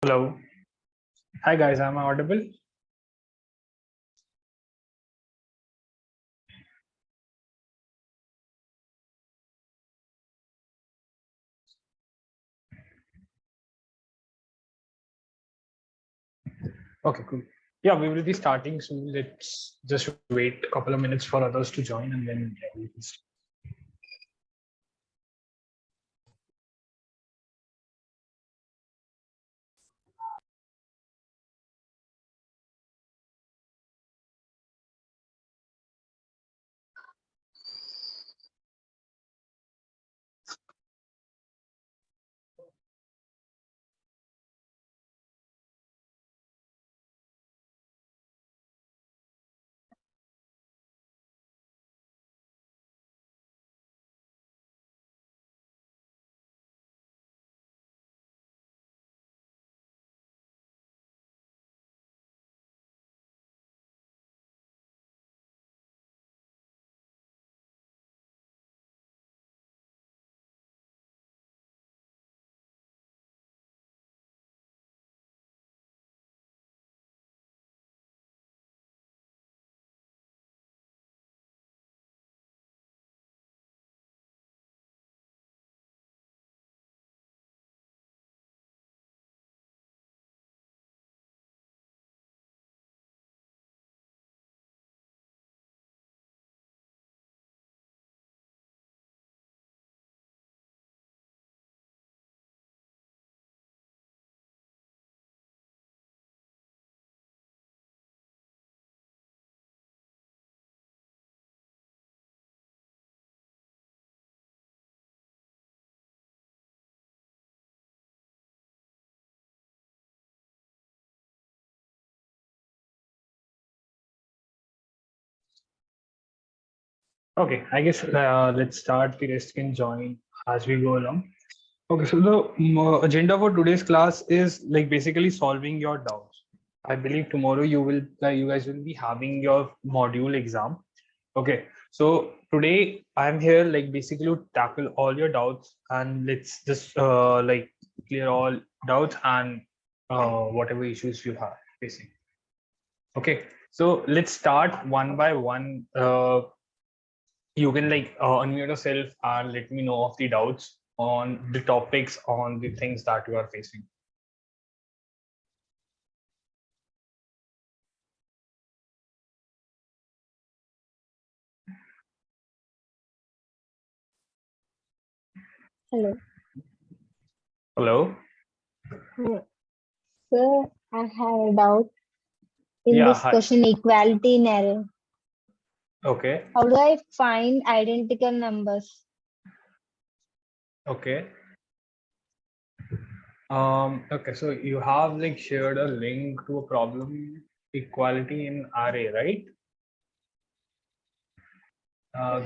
Hello. Hi guys, am I audible? Okay, cool. Yeah, we will be starting soon. Let's just wait a couple of minutes for others to join and then we will start. Okay, I guess let's start. The rest can join as we go along. Okay, so the agenda for today's class is like basically solving your doubts. I believe tomorrow you guys will be having your module exam. Okay, so today I'm here like basically to tackle all your doubts and let's just like clear all doubts and whatever issues you have facing. Okay, so let's start one by one. You can like unmute yourself and let me know of the doubts on the topics on the things that you are facing. Hello. Hello. Sir, I have a doubt in Yeah. this Hi. question equality in array. Okay. How do I find identical numbers? Okay. Okay. So you have like shared a link to a problem equality in array, right?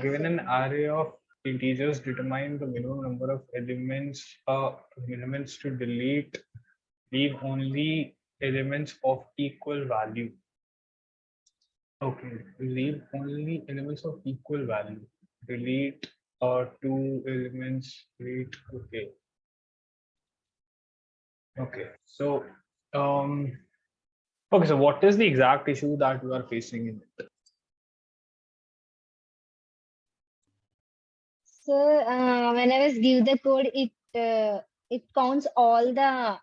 Given an array of integers, determine the minimum number of elements to delete. Leave only elements of equal value. Okay, leave only elements of equal value. Delete two elements. Delete. Okay. Okay. So, um, okay. So, what is the exact issue that you are facing in it? Sir, when I was give the code, it counts all the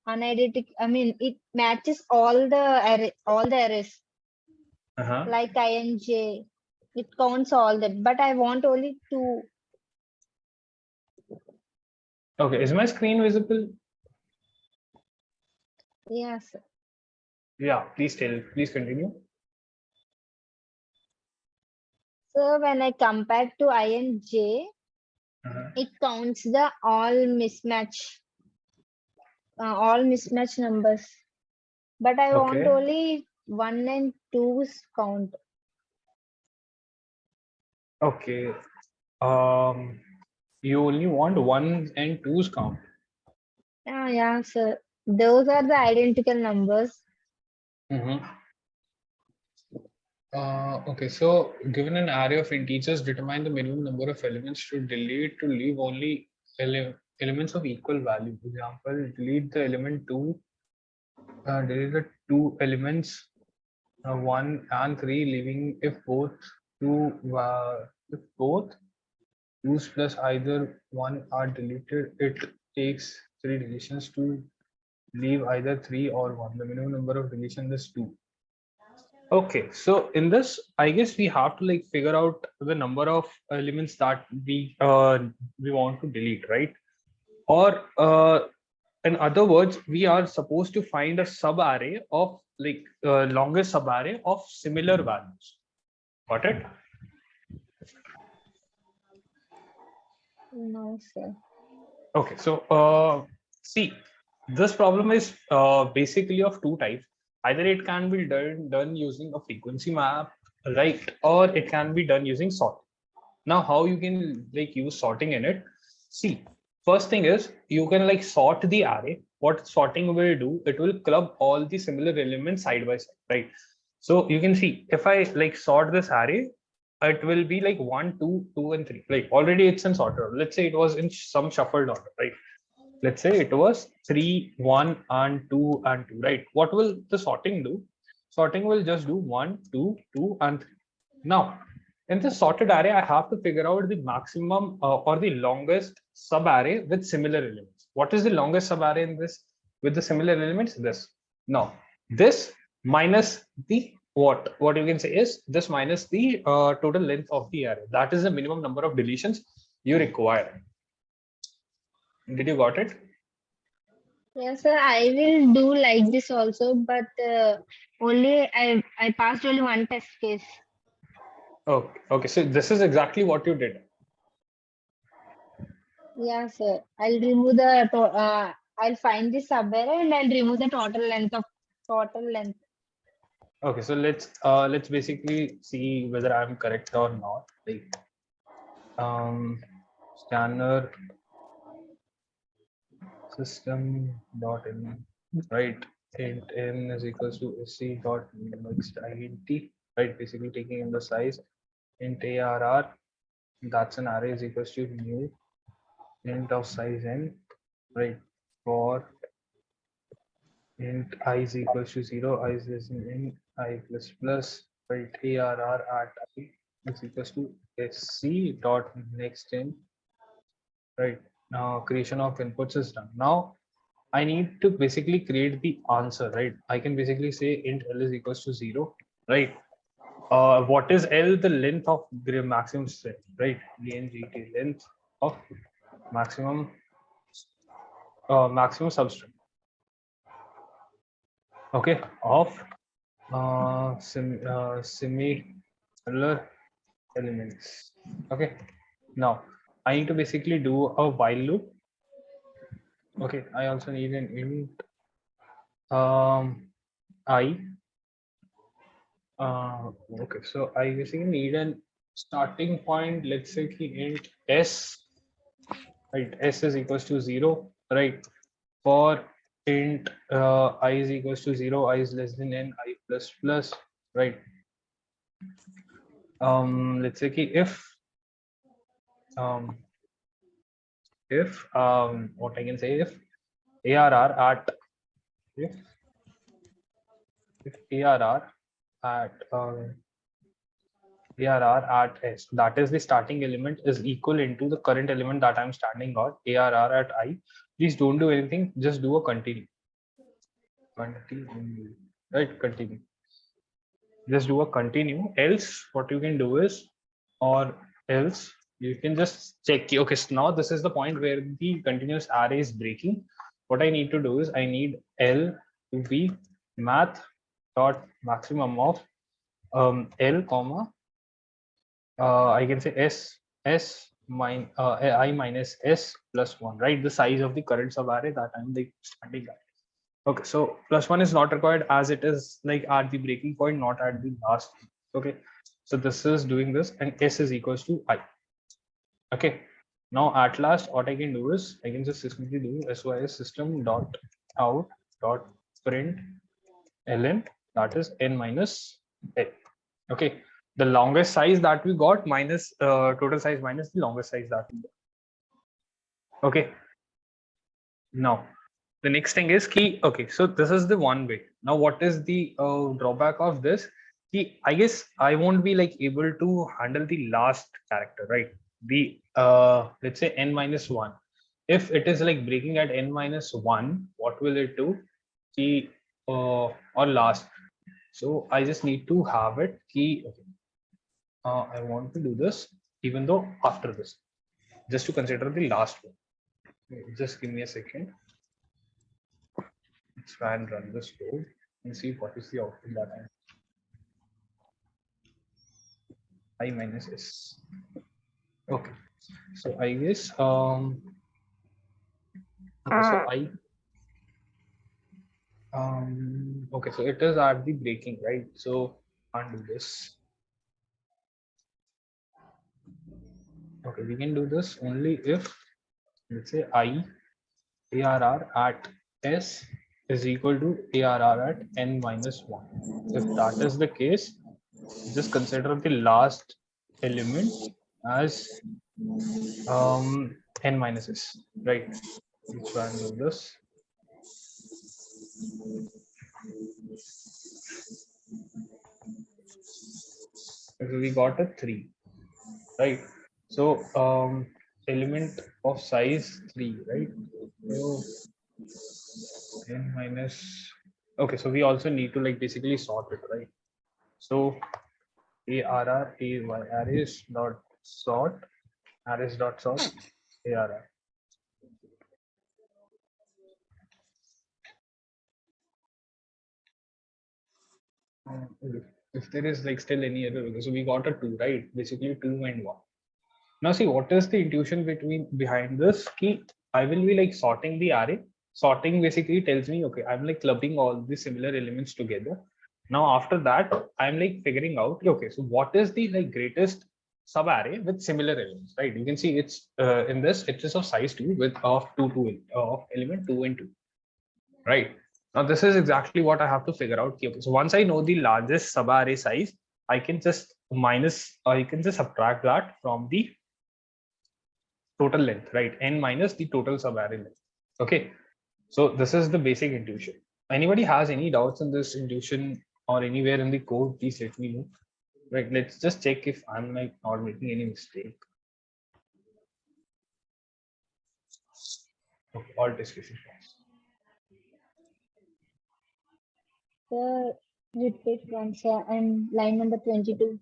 unidentical. I mean, it matches all the arrays Uh-huh. like INJ. It counts all that, but I want only two. Okay. Is my screen visible? Yes. Yeah. Please continue. So when I compare to INJ, Uh-huh. it counts the all mismatch numbers. But I want Okay. only 1 and 2's count. Okay. Um, you only want ones and twos count. Yeah, sir. Those are the identical numbers. Mm-hmm. Okay, so given an array of integers, determine the minimum number of elements to delete to leave only elements of equal value. For example, delete the element 2, delete the two elements 1 and 3, leaving if both 2's plus either one are deleted, it takes 3 deletions to leave either 3 or 1. The minimum number of deletions is 2. Okay, so in this, I guess we have to like figure out the number of elements that we want to delete, right? Or in other words, we are supposed to find a subarray of like longest subarray of similar values. Got it? No, sir. Okay, so see, this problem is basically of two types. Either it can be done using a frequency map, right, or it can be done using sort. Now, how you can like use sorting in it? See, first thing is you can like sort the array. What sorting will do, it will club all the similar elements side by side, right? So you can see if I like sort this array, it will be like 1, 2, 2, and 3. Like already it's in sorted. Let's say it was in some shuffled order, right? Let's say it was 3, 1, and 2, and 2, right? What will the sorting do? Sorting will just do 1, 2, 2, and 3. Now, in this sorted array, I have to figure out the maximum or the longest subarray with similar elements. What is the longest subarray in this with the similar elements? This. Now, this minus the what you can say is this minus the total length of the array. That is the minimum number of deletions you require. Did you got it? Yes, sir. I will do like this also, but only I passed only one test case. Okay. Okay. So this is exactly what you did. Yeah, sir. I'll remove the I'll find the subarray and I'll remove the total length. Okay. So let's basically see whether I'm correct or not. Like scanner system.in, right? Int n is equals to sc dot next int, right? Basically taking in the size. Int arr, that's an array is equals to new int of size n, right? For int I is equals to 0, I is less than n, I plus plus, right? Arr at I is equals to sc dot next int, right? Now creation of inputs is done. Now I need to basically create the answer, right? I can basically say int L is equals to 0, right? What is L? The length of the maximum string, right? LNGT, length of maximum maximum substring. Okay, of similar elements. Okay, now I need to basically do a while loop. Okay, I also need an int I. Okay, so I basically need an starting point. Let's say int s, right? S is equals to 0, right? For int I is equals to 0, I is less than n, I plus plus, right? Let's say if what I can say, if arr at if arr at arr at s, that is the starting element, is equal into the current element that I'm standing on, arr at I. Please don't do anything, just do a continue, right? Continue, just do a continue. Else what you can do is, or else you can just check, okay, so now this is the point where the continuous array is breaking. What I need to do is I need L to be math dot maximum of L comma I can say I minus s plus 1, right? The size of the current subarray that I'm like standing at. Okay, so plus 1 is not required as it is like at the breaking point, not at the last. Okay, so this is doing this, and s is equals to I. Okay, now at last what I can do is I can just simply do sys system dot out dot print ln, that is n minus a. Okay, the longest size that we got minus total size minus the longest size that we got. Okay, Now, the next thing is key. Okay, so this is the one way. Now, what is the drawback of this? Key, I guess I won't be like able to handle the last character, right? The let's say n minus one. If it is like breaking at n minus one, what will it do? Key or last. So I just need to have it key. Okay. I want to do this even though after this, just to consider the last one. Just give me a second. Let's try and run this code and see what is the output that I minus s. Okay, so I guess okay, so okay, so it is at the breaking, right? So can't do this. Okay, we can do this only if let's say ARR at s is equal to ARR at n minus 1. If that is the case, just consider the last element as n minus s, right? Let's try and do this. Okay, we got a 3, right? So element of size 3, right? So n minus, okay, so we also need to like basically sort it, right? So ARR AY arrays dot sort arrays dot sort ARR. If there is like still any error, so we got a 2, right? Basically 2 and 1. Now see, what is the intuition behind this? Key, I will be like sorting the array. Sorting basically tells me, okay, I'm like clubbing all the similar elements together. Now after that, I'm like figuring out, okay, so what is the like greatest sub array with similar elements, right? You can see it's in this, it is of size 2 with of 2 of element 2 and 2, right? Now this is exactly what I have to figure out. Okay, so once I know the largest sub array size, I can just minus, or you can just subtract that from the total length, right? N minus the total subarray length. Okay, so this is the basic intuition. Anybody has any doubts in this intuition or anywhere in the code, please let me know. Right, let's just check if I'm like not making any mistake. Okay, all discussion. Sir, repeat once, sir, and line number 22.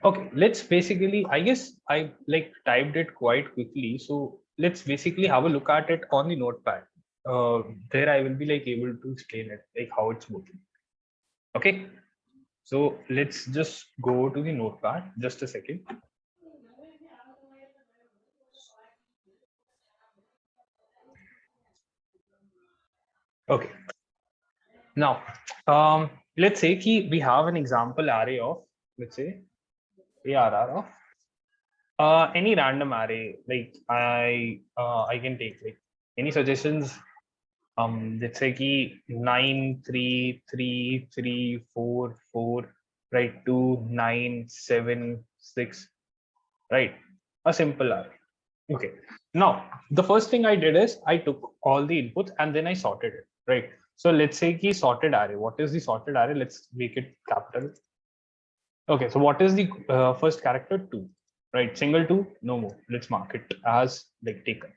Okay, let's basically, I guess I like typed it quite quickly. So let's basically have a look at it on the notepad. There I will be like able to explain it, like how it's working. Okay, so let's just go to the notepad, just a second. Okay, now let's say we have an example array of, let's say ARR of any random array. Like I can take like any suggestions. Let's say key 9 3 3 3 4 4, right? 2 9 7 6, right? A simple array. Okay, now the first thing I did is I took all the inputs and then I sorted it, right? So let's say key sorted array. What is the sorted array? Let's make it capital. Okay, so what is the first character? 2, right? Single 2, no more. Let's mark it as like taken.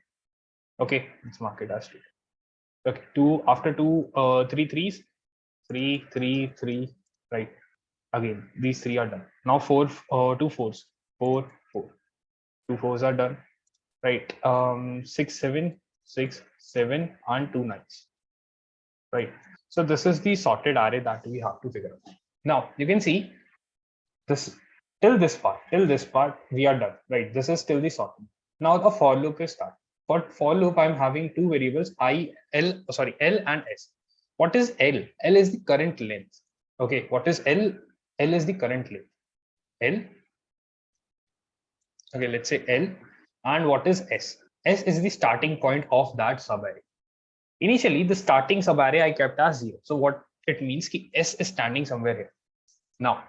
Okay, let's mark it as taken. Okay, 2 after 2, 3 threes, 3 3 3, right? Again, these 3 are done. Now 4 2 fours, 4 4, 2 fours are done, right? 6 7 6 7 and 2 nines, right? So this is the sorted array that we have to figure out. Now you can see this till this part we are done, right? This is still the sorting. Now the for loop is start. For loop, I'm having two variables L and S. What is L? L is the current length. Okay, what is L? L is the current length. L. Okay, let's say L. And what is S? S is the starting point of that subarray. Initially, the starting subarray I kept as 0. So what it means ki S is standing somewhere here. Now,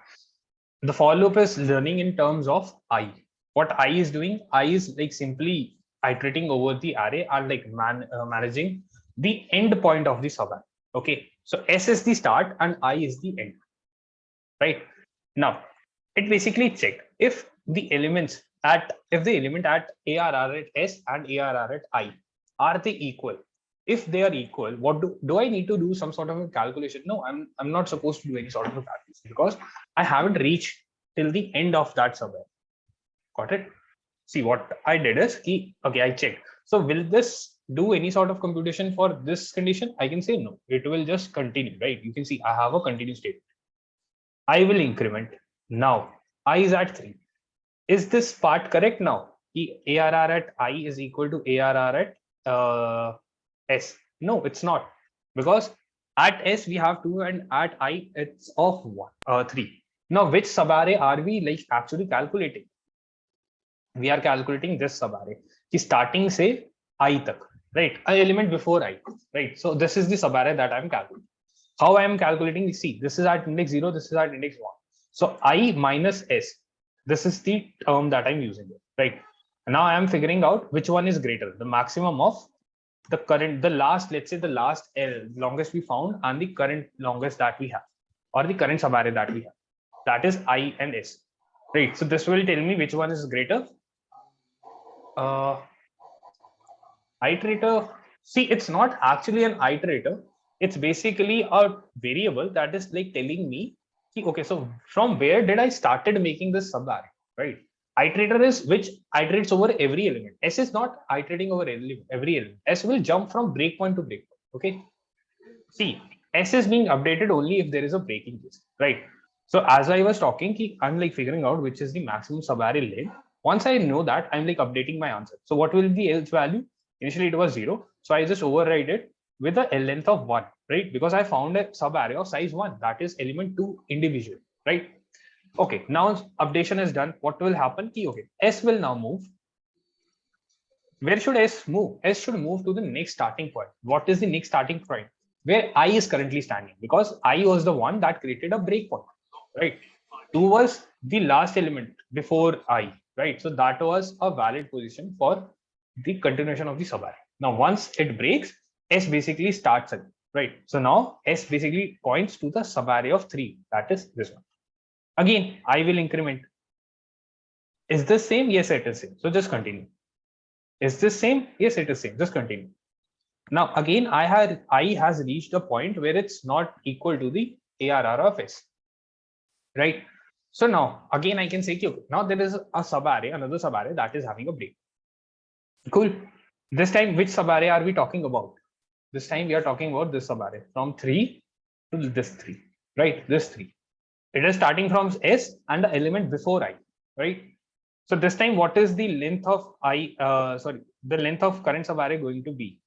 the for loop is learning in terms of I. What I is doing, I is like simply iterating over the array and like managing the end point of the subarray. Okay, so S is the start and I is the end. Right now, it basically check if the elements at ARR at S and ARR at I are they equal. If they are equal, what do I need to do some sort of a calculation? No, I'm not supposed to do any sort of a calculation because I haven't reached till the end of that subarray. Got it? See, what I did is okay, I checked. So will this do any sort of computation for this condition? I can say no, it will just continue, right? You can see I have a continuous state. I will increment. Now I is at 3. Is this part correct now? ARR at I is equal to ARR at S. No, it's not, because at S we have 2 and at I it's of 3. Now which subarray are we like actually calculating? We are calculating this subarray. Starting say I tak, right? An element before I, right? So this is the subarray that I'm calculating. How I am calculating? See, this is at index 0, this is at index 1. So I minus S, this is the term that I'm using, right? Now I am figuring out which one is greater, the maximum of the current, the last, let's say the last L, longest we found, and the current longest that we have, or the current subarray that we have. That is I and S, right? So this will tell me which one is greater. Iterator, see, it's not actually an iterator. It's basically a variable that is like telling me, okay, so from where did I started making this subarray, right? Iterator is which iterates over every element. S is not iterating over every element. S will jump from breakpoint to breakpoint. Okay. See, S is being updated only if there is a breaking case, right? So as I was talking, I'm like figuring out which is the maximum subarray length. Once I know that, I'm like updating my answer. So what will be else value? Initially it was 0. So I just override it with a length of 1, right? Because I found a subarray of size 1, that is element 2 individual, right? Okay, now updation is done. What will happen? Okay, S will now move. Where should S move? S should move to the next starting point. What is the next starting point? Where I is currently standing, because I was the one that created a breakpoint, right? 2 was the last element before I, right? So that was a valid position for the continuation of the subarray. Now, once it breaks, S basically starts again, right? So now S basically points to the subarray of 3, that is this one. Again, I will increment. Is this same? Yes, it is same. So just continue. Is this same? Yes, it is same. Just continue. Now again, I has reached a point where it's not equal to the ARR of S, right? So now again I can say, okay, now there is a subarray, another subarray that is having a break. Cool. This time, which subarray are we talking about? This time we are talking about this subarray from 3 to this 3, right? This 3. It is starting from S and the element before I, right? So this time, what is the length of the length of current subarray going to be?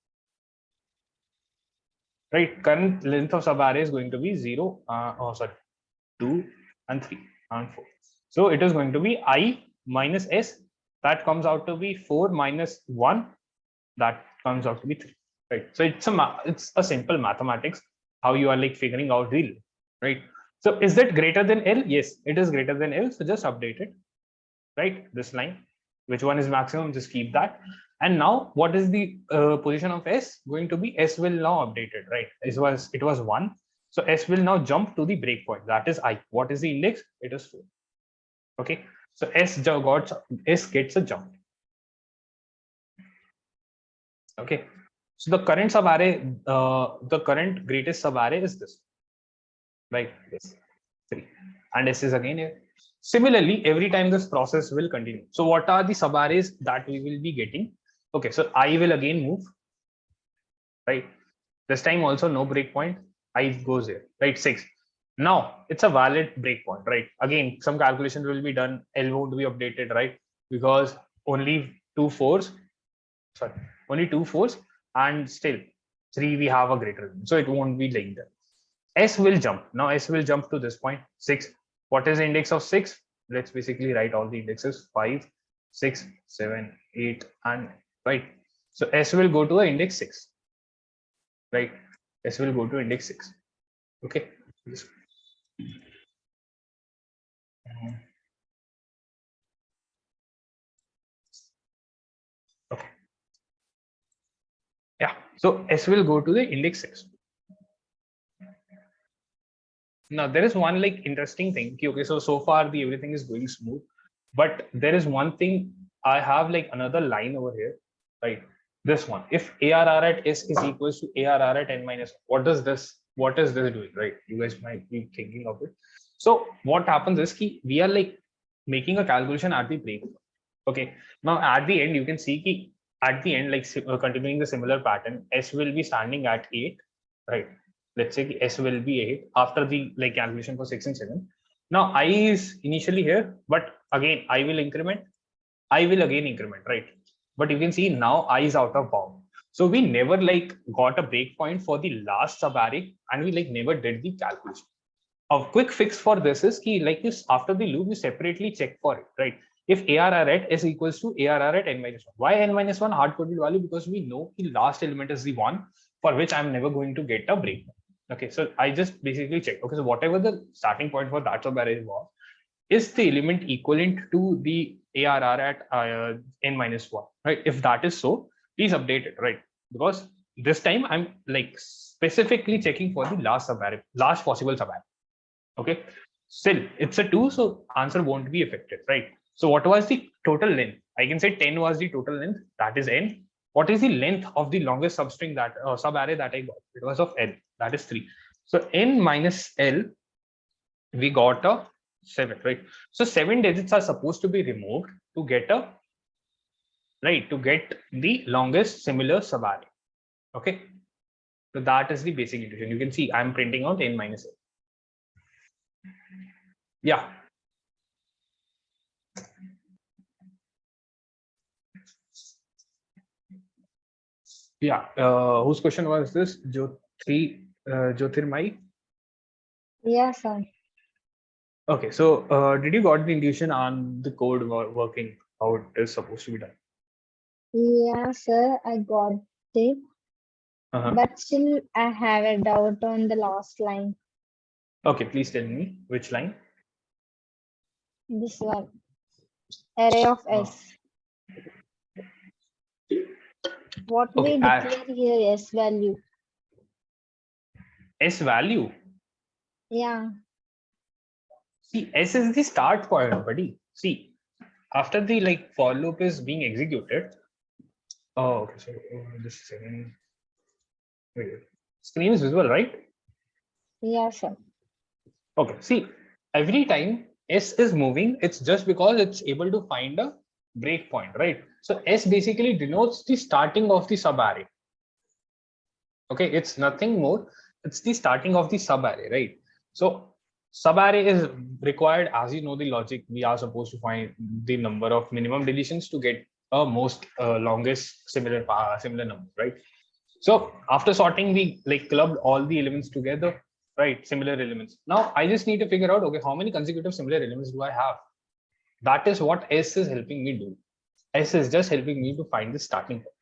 Right, current length of subarray is going to be 0, 2 and 3 and 4. So it is going to be I minus S, that comes out to be 4 minus 1, that comes out to be 3, right? So it's a simple mathematics, how you are like figuring out the, right? So is that greater than L? Yes, it is greater than L. So just update it, right? This line, which one is maximum, just keep that. And now what is the position of S going to be? S will now update it, right? It was 1. So S will now jump to the breakpoint, that is I. What is the index? It is 4. Okay, so S gets a jump. Okay, so the current subarray, the current greatest subarray is this, right? This 3, and S is again here. Similarly, every time this process will continue. So what are the subarrays that we will be getting? Okay, so I will again move, right? This time also no breakpoint, I goes here, right? 6. Now it's a valid breakpoint, right? Again, some calculation will be done, L won't be updated, right? Because only 2 4s, only 2 4s, and still 3 we have a greater, so it won't be like that. S will jump. Now S will jump to this point, 6. What is the index of 6? Let's basically write all the indexes, 5, 6, 7, 8, and right. So S will go to the index 6, right? S will go to index 6. Okay. Okay. So S will go to the index 6. Now there is one like interesting thing. Okay, so far the everything is going smooth, but there is one thing. I have like another line over here, right? This one. If ARR at S is equals to ARR at N minus, what is this doing, right? You guys might be thinking of it. So what happens is we are like making a calculation at the break. Okay. Now at the end, you can see at the end, like continuing the similar pattern, S will be standing at 8, right? Let's say S will be 8 after the like calculation for 6 and 7. Now I is initially here, but again I will increment, I will again increment, right? But you can see now I is out of bound. So we never like got a breakpoint for the last subarray, and we like never did the calculation. A quick fix for this is like you after the loop you separately check for it, right? If ARR at S equals to ARR at N minus 1. Why N minus 1 hard coded value? Because we know the last element is the one for which I'm never going to get a breakpoint. Okay, so I just basically check. Okay, so whatever the starting point for that subarray was, is the element equivalent to the ARR at N minus 1, right? If that is so, please update it, right? Because this time I'm like specifically checking for the last subarray, last possible subarray. Okay, still it's a 2, so answer won't be affected, right? So what was the total length? I can say 10 was the total length, that is N. What is the length of the longest substring that subarray that I got? It was of L, that is 3. So N minus L, we got a 7, right? So 7 digits are supposed to be removed to get a, right, to get the longest similar subarray. Okay, so that is the basic intuition. You can see I'm printing out N minus L. Yeah. Yeah. Whose question was this? Jyotirmai? Yeah, sir. Okay. So did you got the intuition on the code working, how it is supposed to be done? Yeah, sir, I got it. But still, I have a doubt on the last line. Okay, please tell me which line. This one, array of S. What we Okay, declare here S value. S value. Yeah. See, S is the start point, buddy. See, after the like for loop is being executed. Oh, okay. So this second. Wait, screen is visible, right? Yeah, sir. Okay. See, every time S is moving, it's just because it's able to find a breakpoint, right? So S basically denotes the starting of the subarray. Okay, it's nothing more. It's the starting of the subarray, right? So subarray is required, as you know the logic. We are supposed to find the number of minimum deletions to get a most longest similar number, right? So after sorting, we like clubbed all the elements together, right? Similar elements. Now I just need to figure out, okay, how many consecutive similar elements do I have? That is what S is helping me do. S is just helping me to find the starting point.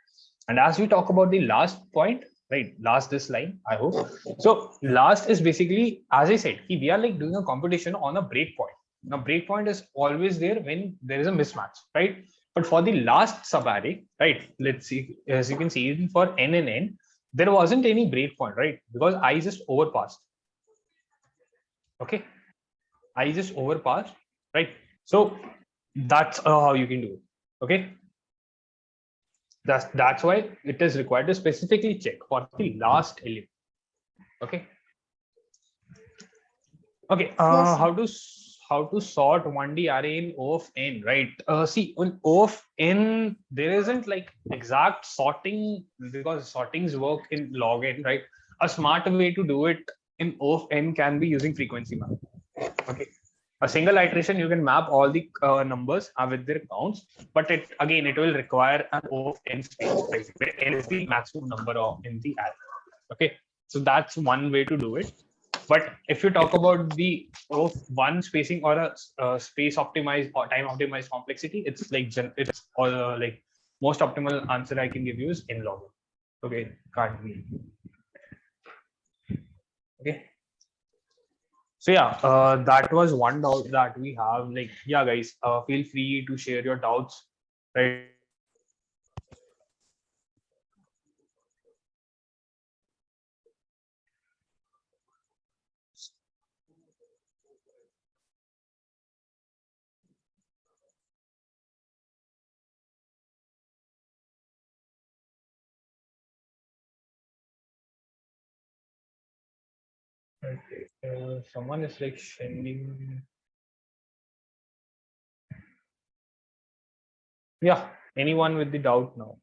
And as we talk about the last point, right? Last this line, I hope. So last is basically, as I said, we are like doing a competition on a breakpoint. Now breakpoint is always there when there is a mismatch, right? But for the last subarray, right? Let's see, as you can see, even for N and N, there wasn't any breakpoint, right? Because I just overpassed. Okay, I just overpassed, right? So that's how you can do it. Okay, that's why it is required to specifically check for the last element. Okay. Okay. Yes, How to sort 1D array in O of n, right? See, on O of n, there isn't like exact sorting because sortings work in log n, right? A smart way to do it in O of n can be using frequency map. Okay. A single iteration, you can map all the numbers with their counts, but it will require an O of n space, right? Where n is the maximum number in the array. Okay, so that's one way to do it. But if you talk about the O of one spacing or a space optimized or time optimized complexity, it's like it's like most optimal answer I can give you is n log. Okay, can't be. Okay. So yeah, that was one doubt that we have. Like, yeah, guys, feel free to share your doubts, right? Okay. Someone is like sending. Yeah. Anyone with the doubt now?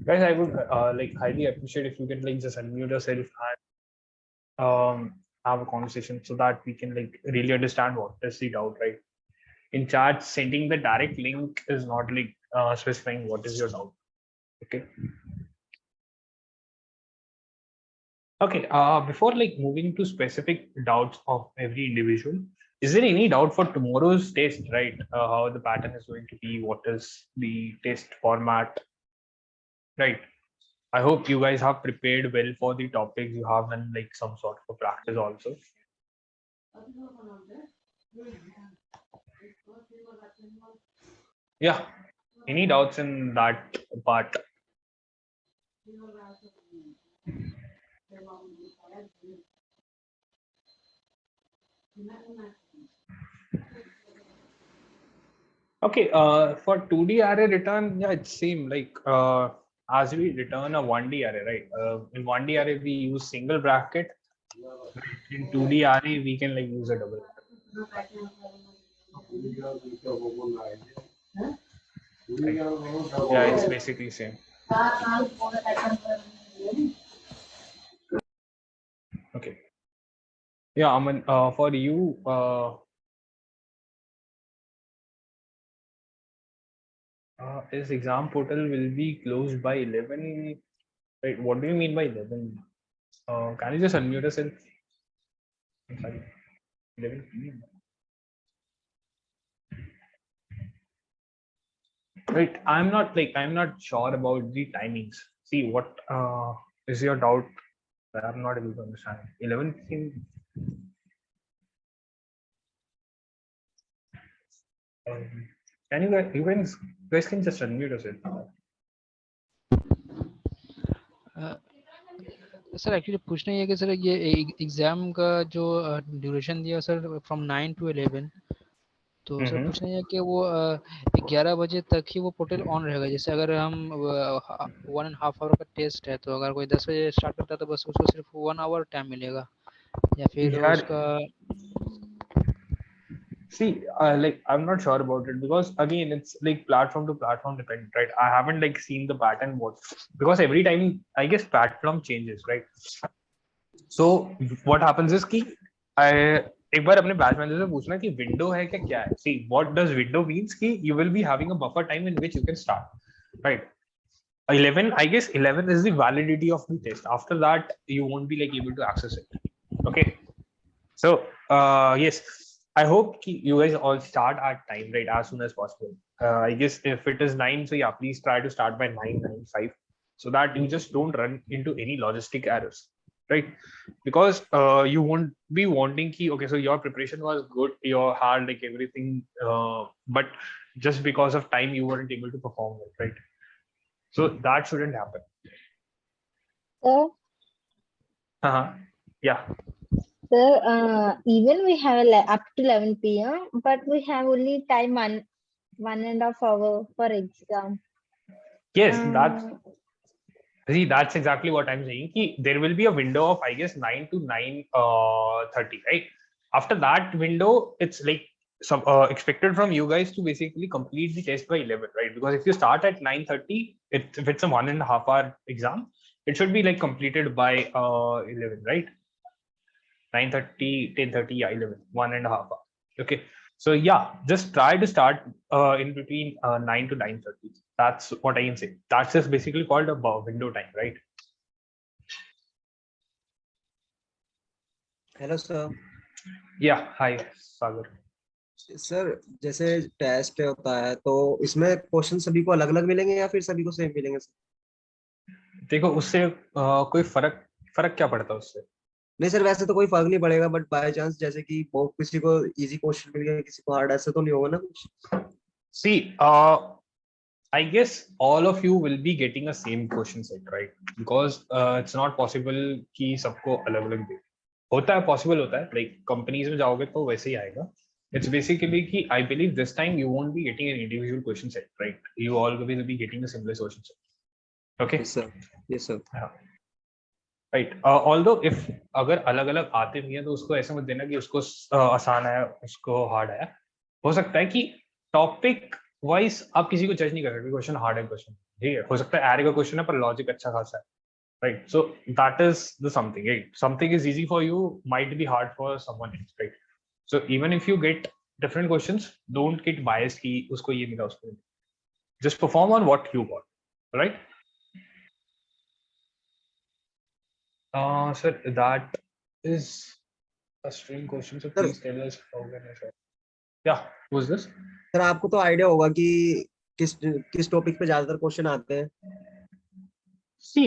Guys, I would like highly appreciate if you can like just unmute yourself and have a conversation so that we can like really understand what is the doubt, right? In chat, sending the direct link is not like specifying what is your doubt. Okay. Okay. Before like moving to specific doubts of every individual, is there any doubt for tomorrow's test, right? How the pattern is going to be, what is the test format, right? I hope you guys have prepared well for the topics. You have done like some sort of practice also. Yeah. Any doubts in that part? Okay. For 2D array return, yeah, it's same like as we return a 1D array, right? In 1D array we use single bracket. In 2D array we can like use a double. Right? Yeah, it's basically same. Okay. Yeah, I mean, for you, is exam portal will be closed by 11. Right? What do you mean by 11? Can you just unmute yourself? I'm sorry. 11 p.m. Right. I'm not sure about the timings. See, what is your doubt? I'm not able to understand. 11 p.m. Can you guys can just unmute yourself? Sir actually पूछना ये है कि sir ये exam का जो duration दिया sir from 9 to 11, तो sir पूछना है कि वो 11 बजे तक ही वो पोर्टल ऑन रहेगा। जैसे अगर हम 1.5 आवर का टेस्ट है, तो अगर कोई 10 बजे स्टार्ट करता है तो बस उसको सिर्फ 1 आवर टाइम मिलेगा, या फिर यार, उसका see, like I'm not sure about it because again it's like platform to platform dependent, right? I haven't like seen the pattern what, because every time I guess platform changes, right? So what happens is कि I एक बार अपने batch manager से पूछना कि window है क्या क्या है. See, what does window means कि you will be having a buffer time in which you can start, right? 11, I guess 11 is the validity of the test. After that, you won't be like able to access it. Okay. So yes, I hope you guys all start at time, right, as soon as possible. I guess if it is 9, so yeah, please try to start by 9:95, so that you just don't run into any logistic errors, right? Because you won't be wanting key. Okay, so your preparation was good, your hard like everything, but just because of time you weren't able to perform it, right? So that shouldn't happen. Sir, Yeah. sir, even we have up to 11 p.m., but we have only time one and a half hour for exam. Yes, that's exactly what I'm saying. There will be a window of I guess 9 to 9:30, right? After that window, it's like some expected from you guys to basically complete the test by 11, right? Because if you start at 9:30, if it's a 1.5 hour exam, it should be like completed by 11, right? 9:30, 10:30, yeah, 11, 1.5 hour. Okay. So yeah, just try to start in between 9 to 9:30. That's what I can say. That's just basically called a window time, right? Hello sir. Yeah. Hi, Sagar. Sir जैसे test होता है तो इसमें question सभी को अलग अलग मिलेंगे या फिर सभी को सेम मिलेंगे सर? देखो उससे कोई फर्क क्या पड़ता है उससे? नहीं सर, वैसे तो कोई फर्क नहीं पड़ेगा, बट बाय चांस जैसे कि किसी को इजी क्वेश्चन मिल गया, किसी को हार्ड, ऐसा तो नहीं होगा ना कुछ? See, I guess all of you will be getting a same question set, right? Because it's not possible कि सबको अलग अलग दे। होता है, possible होता है, like companies में जाओगे तो वैसे ही आएगा। It's basically कि I believe this time you won't be getting an individual question set, right? You all will be getting a similar question set. Okay? Yes sir, yes sir. हाँ, right. Although if अगर अलग अलग आते भी हैं तो उसको ऐसे मत देना कि उसको आसान आया उसको हार्ड आया। हो सकता है कि टॉपिक वाइज आप किसी को जज नहीं कर सकते, क्वेश्चन हार्ड है क्वेश्चन, ठीक है। हो सकता है एरे का क्वेश्चन है पर लॉजिक अच्छा खासा है, right? So that is the something, right? Something is easy for you might be hard for someone else, right? So even if you get different questions, don't get biased कि उसको ये मिला उसको, just perform on what you got, right? Sir, that is a strange question. So sir, please tell us how can I solve? Yeah, who's this? Sir आपको तो idea होगा कि किस किस टॉपिक पे ज्यादातर क्वेश्चन आते हैं? See,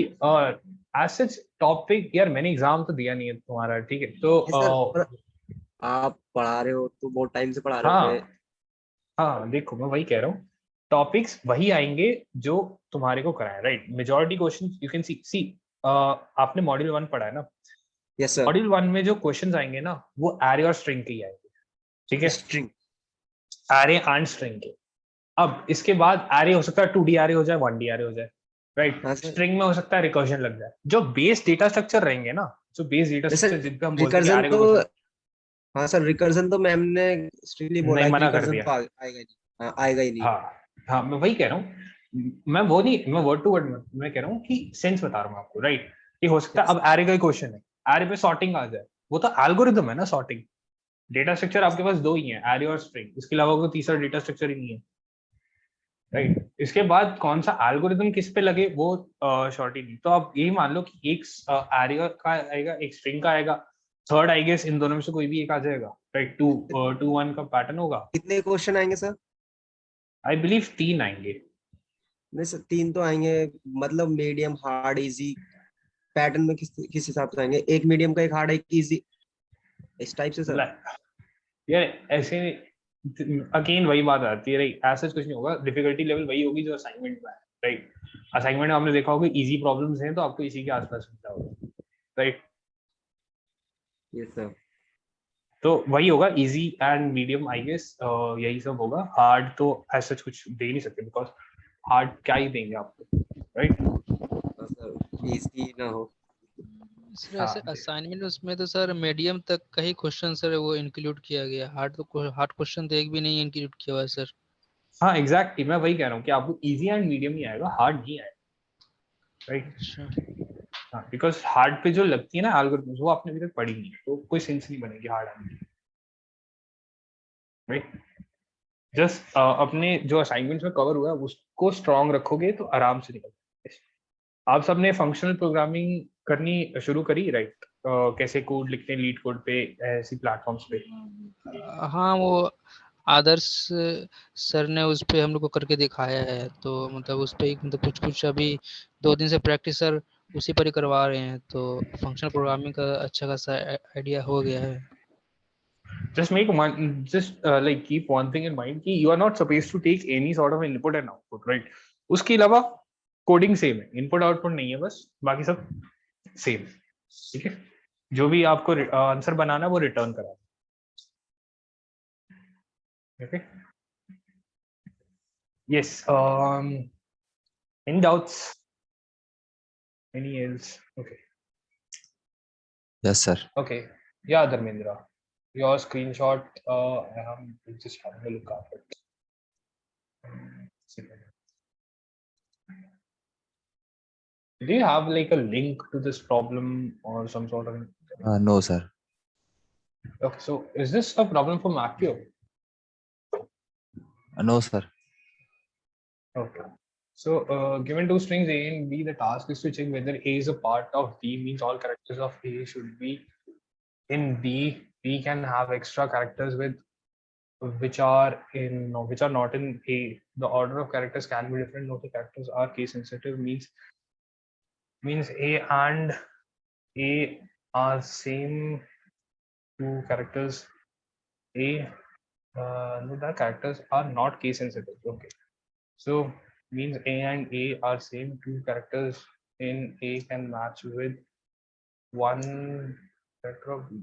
as such topic, यार मैंने एग्जाम तो दिया नहीं है तुम्हारा, ठीक है? तो नहीं सर, पर आप पढ़ा रहे हो तो बहुत टाइम से पढ़ा रहे हो। हाँ हाँ, देखो मैं वही कह रहा हूँ, टॉपिक्स वही आएंगे जो तुम्हारे को कराए, right? Majority question you can see आपने मॉड्यूल 1 पढ़ा है ना? Yes sir. मॉड्यूल 1 में जो क्वेश्चंस आएंगे ना वो एरे और स्ट्रिंग के ही आएंगे, ठीक है? स्ट्रिंग, एरे एंड स्ट्रिंग के। अब इसके बाद एरे हो सकता है 2D एरे हो जाए, 1D एरे हो जाए, राइट? हाँ सर। स्ट्रिंग में हो सकता है रिकर्जन लग जाए। जो बेस डेटा स्ट्रक्चर रहेंगे ना, जो बेस डेटा जैसे स्ट्रक्चर जिन पे हम बोलते हैं कि रिकर्जन एरे का तो, क्वेश्चन, हाँ सर, रिकर्जन तो मैम ने स्ट्रिक्टली बोला नहीं है कि मना कर रिकर्जन दिया। तो आएगा ही नहीं। हाँ, आएगा ही नहीं। हाँ हाँ, मैं वही कह रहा हूँ, मैं वो नहीं, मैं वर्ड टू वर्ड मैं कह रहा हूँ कि सेंस बता रहा हूँ आपको, राइट? कि हो सकता है अब एरे का क्वेश्चन है, एरे पे सॉर्टिंग आ जाए, वो तो एल्गोरिदम है ना सॉर्टिंग। डेटा स्ट्रक्चर आपके पास दो ही है, एरे और स्ट्रिंग, इसके अलावा कोई तीसरा डेटा स्ट्रक्चर ही नहीं है, राइट? इसके बाद कौन सा एल्गोरिदम किस पे लगे वो शॉर्टी नहीं। तो आप यही मान लो कि एक एरे का आएगा, एक स्ट्रिंग का आएगा, थर्ड आई गेस इन दोनों में से कोई भी एक आ जाएगा, राइट? 2-1 का पैटर्न होगा। कितने क्वेश्चन आएंगे सर? आई बिलीव 3 आएंगे। नहीं सर, 3 तो आएंगे। मतलब मीडियम, हार्ड, इजी पैटर्न में किस हिसाब से आएंगे? एक मीडियम का, एक हार्ड, एक इजी, इस टाइप से सर? यार ऐसे अगेन वही बात आती है, राइट? ऐसा कुछ नहीं होगा, डिफिकल्टी लेवल वही होगी जो असाइनमेंट में है, राइट? असाइनमेंट में आपने देखा होगा इजी प्रॉब्लम्स हैं तो आपको इसी के आसपास मिलता होगा, राइट? Yes sir. तो वही होगा, easy and medium I guess, यही सब होगा। हार्ड तो ऐसा कुछ दे ही नहीं सकते, बिकॉज हार्ड क्या ही देंगे आपको, राइट? हाँ सर, इजी ना हो। सर हाँ ऐसे असाइनमेंट उसमें तो सर मीडियम तक का ही क्वेश्चन सर वो इंक्लूड किया गया, हार्ड क्वेश्चन तो एक भी नहीं इंक्लूड किया हुआ है सर। हाँ, एग्जैक्टली, मैं वही कह रहा हूँ कि आपको इजी एंड मीडियम ही आएगा, हार्ड नहीं आएगा, राइट? अच्छा, हाँ, बिकॉज हार्ड पे जो लगती है ना एल्गोरिथम्स, वो आपने अभी तक पढ़ी नहीं है, तो कोई सेंस नहीं बनेगी हार्ड आने की, राइट? जस्ट अपने जो असाइनमेंट्स में कवर हुआ है उसको स्ट्रॉन्ग रखोगे तो आराम से निकल जाएगा। आप सबने फंक्शनल प्रोग्रामिंग करनी शुरू करी, राइट? कैसे कोड लिखते हैं लीड कोड पे, ऐसी प्लेटफॉर्म्स पे? हाँ वो आदर्श सर ने उस पे हम लोग को करके दिखाया है, तो मतलब उस पे मतलब कुछ कुछ अभी 2 दिन से प्रैक्टिस सर उसी पर ही करवा रहे हैं, तो फंक्शनल प्रोग्रामिंग का अच्छा खासा आइडिया हो गया है। Just make one, just like keep one thing in mind कि you are not supposed to take any sort of input and output, right? उसके अलावा कोडिंग सेम है, इनपुट आउटपुट नहीं है, बस बाकी सब सेम, ठीक है? जो भी आपको आंसर बनाना है वो रिटर्न करा, okay? Yes, any doubts, any else? Okay, Yes, sir. okay, yeah, Dharmendra, your screenshot, I'm just having a look at it. Do you have like a link to this problem or some sort of? No, sir. Okay, so is this a problem for Macchio? No, sir. Okay. So given two strings A and B, the task is to check whether A is a part of B, means all characters of A should be in B. B can have extra characters with which are not in A. The order of characters can be different. Note the characters are case sensitive, means A and A are same to characters A. No, the characters are not case sensitive. Okay. So means A and A are same. Two characters in A can match with one character of B.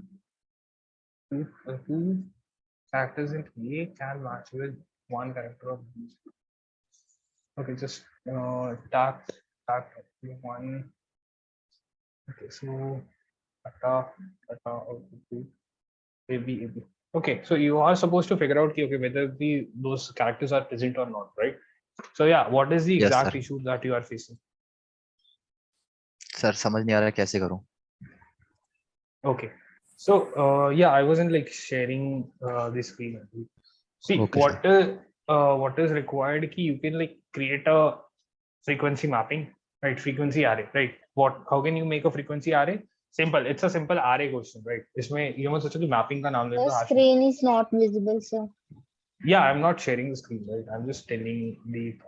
Two characters in A can match with one character of B. Okay, just tap one. Okay, so okay, AB. Okay, so you are supposed to figure out okay whether those characters are present or not, right? So yeah, what is the Yes, exact sir. issue that you are facing? Sir समझ नहीं आ रहा कैसे करूं. Okay, so yeah, I wasn't like sharing the screen. See, Okay, what is required ki you can like create a frequency mapping, right? Frequency array, right? How can you make a frequency array? Simple. It's a simple array question, right? इसमें ये मत सोचो कि mapping का नाम ले The दो. screen is not visible, sir. Yeah, I'm not sharing the screen, right? I'm just telling the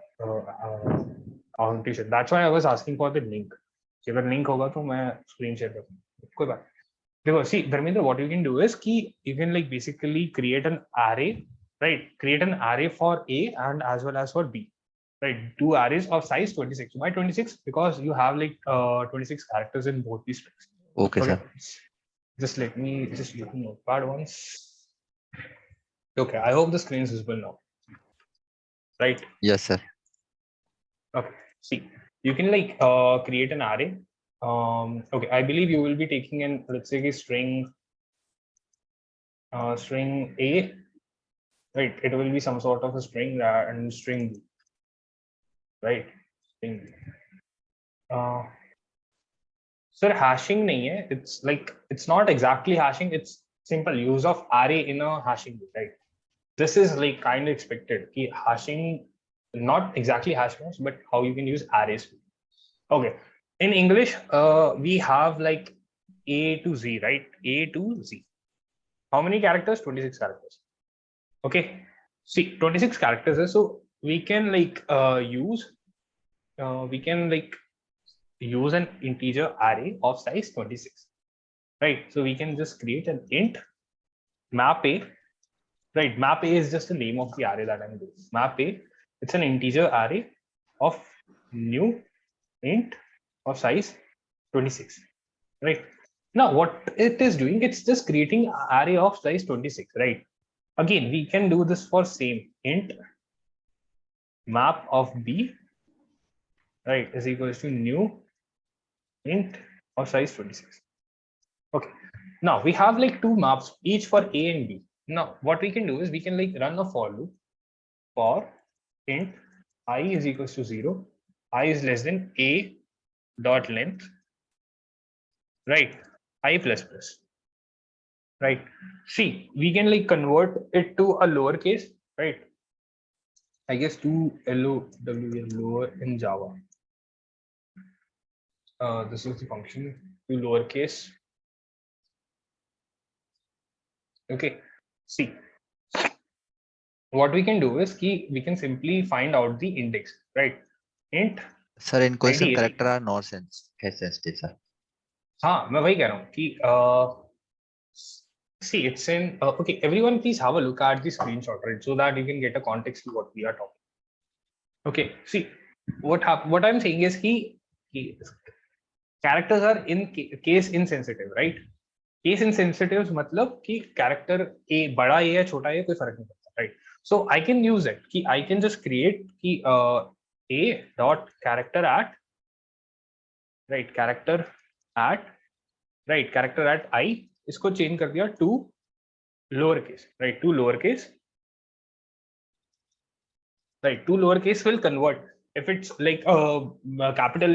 orientation. That's why I was asking for the link. कि अगर link होगा तो मैं screen share कर दूँ. कोई बात. देखो, see, Dharmendra, what you can do is कि you can like basically create an array, right? Create an array for A and as well as for B, right? Two arrays of size 26. Why 26? Because you have like 26 characters in both these strings. okay, sir. Just let me notepad once. Okay, I hope the screen is visible now. Right? Yes, sir. Okay. See, you can like create an array. Okay, I believe you will be taking an let's say a string A, right? It will be some sort of a string and string B, right? String B. Sir, hashing nahi hai. It's like it's not exactly hashing. It's simple use of array in a hashing, right? This is like kind of expected. Ki hashing, not exactly hash maps, but how you can use arrays. Okay. In English, we have like A to Z, right? A to Z. How many characters? 26 characters. Okay. See, 26 characters. So we can like use an integer array of size 26, right? So we can just create an int map A, right? Map A is just the name of the array that I'm doing. Map A, it's an integer array of new int of size 26, right? Now what it is doing, it's just creating an array of size 26, right? Again, we can do this for same int map of B, right, is equals to new int of size 26. Okay, now we have like two maps each for A and B. Now what we can do is we can like run a for loop for int I is equals to 0, I is less than A dot length, right, I plus plus, right? See, we can like convert it to a lowercase, right? I guess to lower in Java. This is the function to lowercase. Okay, see, what we can do is we can simply find out the index, right? Int Sir, in question ID character are not case sensitive, sir. हाँ, मैं वही कह रहा हूँ कि see, it's in okay. Everyone, please have a look at the screenshot, right, so that you can get a context to what we are talking. Okay, see, what I'm saying is characters are in case insensitive, right? Case insensitive मतलब कि character A बड़ा A या छोटा A कोई फर्क नहीं पड़ता, right? So I can use it कि I can just create कि A dot character at, right, character at I, इसको change कर दिया to lowercase, right? To lowercase, right? To lowercase will convert if it's like capital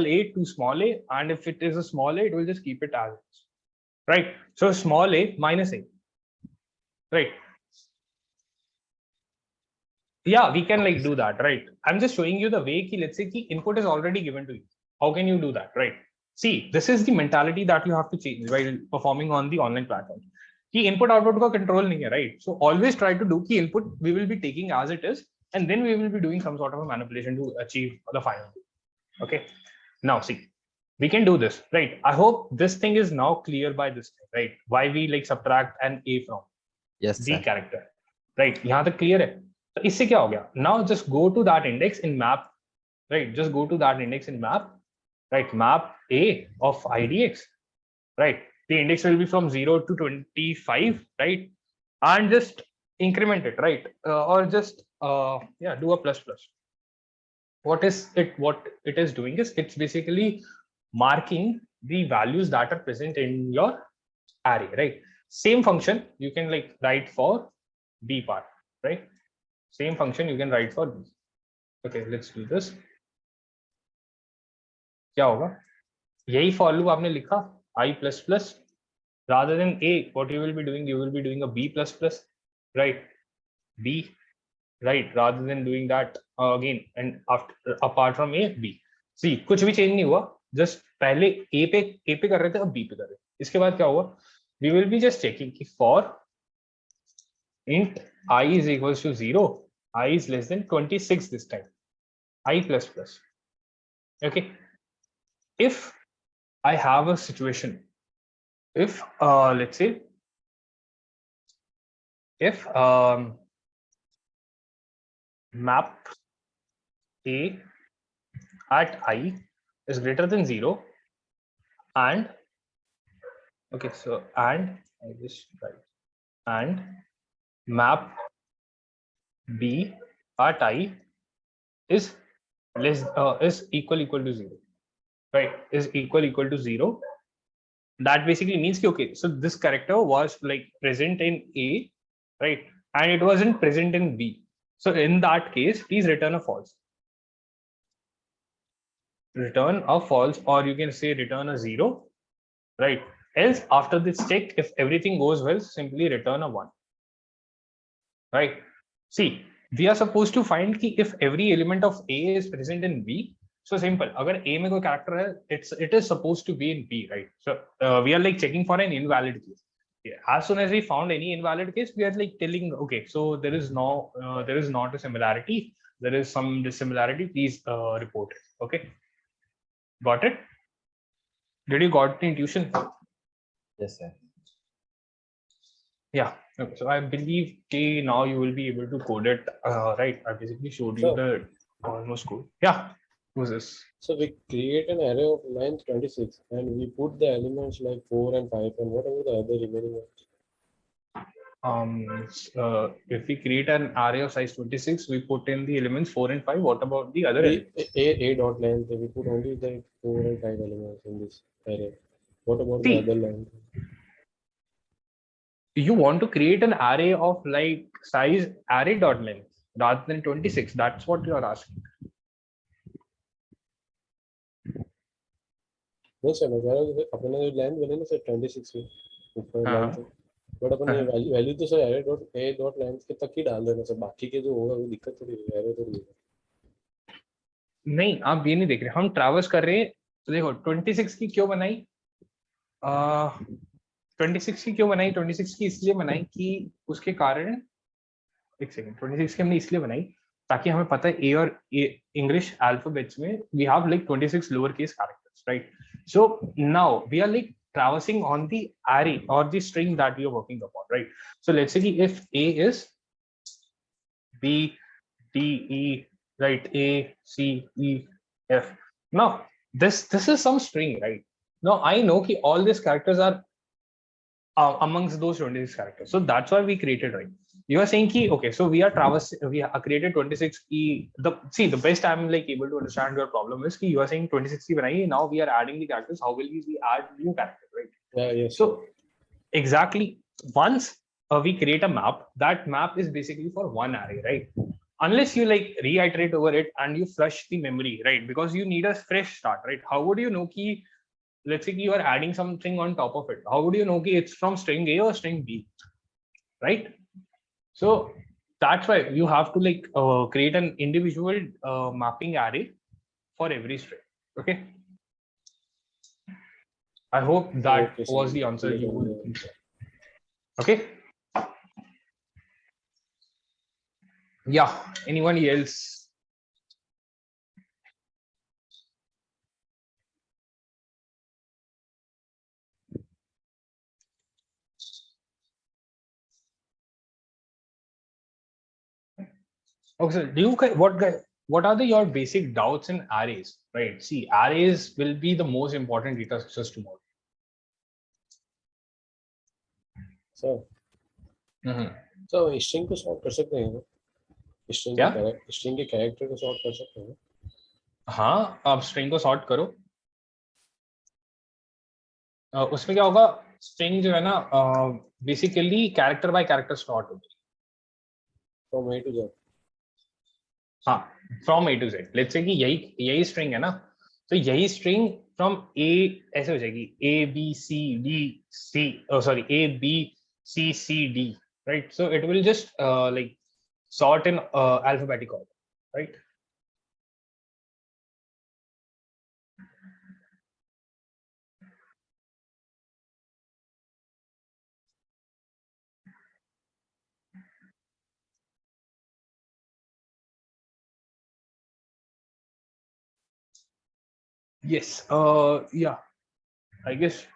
A to small a, and if it is a small a, it will just keep it as is, right? So small a minus a, right? Yeah, we can like do that, right? I'm just showing you the way ki, let's say ki input is already given to you. How can you do that, right? See, this is the mentality that you have to change while performing on the online platform. Ki input output ka control nahi hai, right? So always try to do ki input we will be taking as it is, and then we will be doing some sort of a manipulation to achieve the final. Okay. Now see, we can do this, right? I hope this thing is now clear by this thing, right? Why we like subtract an A from Yes, B sir. character, right? यहाँ तक clear है. तो इससे क्या हो गया? Now just go to that index in map, right? Just go to that index in map, right? Map A of IDX, right? The index will be from 0 to 25, right? And just increment it, right? Or just yeah, do a plus plus. What it is doing is it's basically marking the values that are present in your array, right? Same function you can like write for B part, right? Same function you can write for B. Okay, let's do this. क्या होगा? यही for loop आपने लिखा I plus plus. Rather than A, what you will be doing? You will be doing a B plus plus, right? B, right? Rather than doing that again and after apart from A, B. See, कुछ भी change नहीं हुआ. Just पहले A पे कर रहे थे, अब B पे कर रहे हैं. इसके बाद क्या हुआ? We will be just checking कि for int I is equals to 0, I is less than 26 this time. I plus plus. Okay. If I have a situation, if let's say if map A at I is greater than 0 and okay, so and I just write and map B at I is less is equal to 0, right? Is equal to 0. That basically means कि, okay, so this character was like present in A, right? And it wasn't present in B. So in that case, please return a false. Return a false, or you can say return a 0, right? Else after this check, if everything goes well, simply return a 1, right? See, we are supposed to find कि if every element of A is present in B. So simple. अगर A में कोई character है, it is supposed to be in B, right? So we are like checking for an invalid case. Yeah. As soon as we found any invalid case, we are like telling, okay, so there is not a similarity. There is some dissimilarity. Please report it. Okay. Got it? Did you got the intuition? Yes, sir. Yeah. Okay. So I believe now you will be able to code it, right? I basically showed you the almost code. Yeah. Who's this? So we create an array of length 26 and we put the elements like 4 and 5 and whatever the other remaining ones. If we create an array of size 26, we put in the elements 4 and 5. What about the other elements? A dot length, we put only the 4 and 5 elements in this array. What about See, the other length? You want to create an array of like size array dot length rather than 26. That's what you are asking. नहीं sir, मैं अपने length बने ना sir 26 में ऊपर length, but अपन ये value तो sir array dot a dot length के तक ही डाल देना सर, बाकी के जो होगा वो दिक्कत थोड़ी है, array थोड़ी है. नहीं, आप ये नहीं देख रहे, हम ट्रैवर्स कर रहे हैं. तो देखो 26 की क्यों बनाई? 26 की क्यों बनाई? 26 की इसलिए बनाई कि उसके कारण, एक सेकंड, 26 की हमने इसलिए बनाई ताकि हमें पता है ए और इंग्लिश अल्फाबेट्स में we have like 26 lower case characters, right? So now we are like traversing on the array or the string that we are working upon, right? So let's say if A is B, D, E, right? A, C, E, F. Now this is some string, right? Now I know that all these characters are amongst those 26 characters, so that's why we created, right? You are saying ki, okay, so we are created 26 key. The best I'm like able to understand your problem is ki you are saying 26 key banai, now we are adding the characters. How will we add new characters, right? Yeah, yes. So exactly, once we create a map, that map is basically for one array, right? Unless you like reiterate over it and you flush the memory, right? Because you need a fresh start, right? How would you know ki, let's say you are adding something on top of it, how would you know ki it's from string A or string B, right? So that's why you have to like create an individual mapping array for every string. Okay, I hope that Okay, was the answer you were looking for. Okay, yeah, anyone else? Okay, so what are your basic doubts in arrays? Right. See, arrays will be the most important data structures tomorrow. Sir Mm-hmm. Sir string को sort कर सकते हैं ना? String क्या? के string के character को sort कर सकते हैं? हाँ, आप स्ट्रिंग को सॉर्ट करो। उसमें क्या होगा, स्ट्रिंग जो है ना basically character by character sort होगी। From A to Z. हाँ, from A to Z। Let's say कि यही स्ट्रिंग है ना, तो यही स्ट्रिंग फ्रॉम A ऐसे हो जाएगी A B C D C, sorry A B C C D, right? So it will just like sort in alphabetic order, right? Yes. Yeah. I guess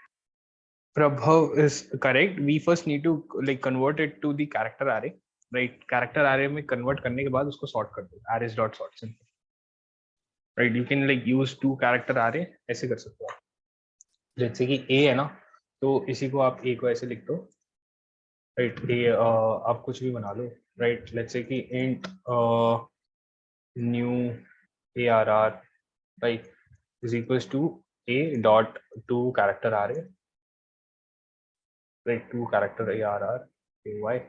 Prabhav is correct. We first need to like convert it to the character array, right? Character array में convert करने के बाद उसको sort कर दो. Arrays dot sort simple. Right? You can like use two character array. ऐसे कर सकते हो. जैसे कि A है ना, तो इसी को आप A को ऐसे लिख दो. Right? A आप कुछ भी बना लो. Right? Let's say कि int new ARR right is equals to A dot to character array. Right, 2 character ARR AY.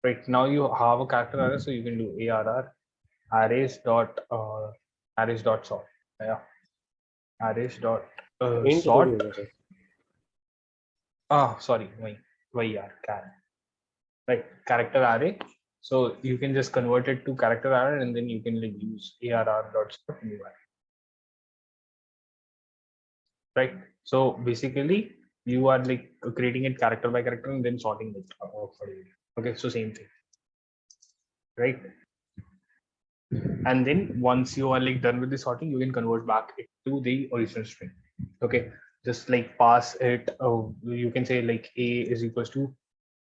Right, now you have a character array, so you can do ARR arrays dot sort. Yeah, arrays dot Int sort. थोड़ी होगा sir. Sorry, why char. Right, character array. So you can just convert it to character array, and then you can like use ARR dot sort UI. Right. So basically, you are like creating it character by character and then sorting it for you. Okay, so same thing, right? And then once you are like done with the sorting, you can convert back it to the original string. Okay, just like pass it. You can say like A is equals to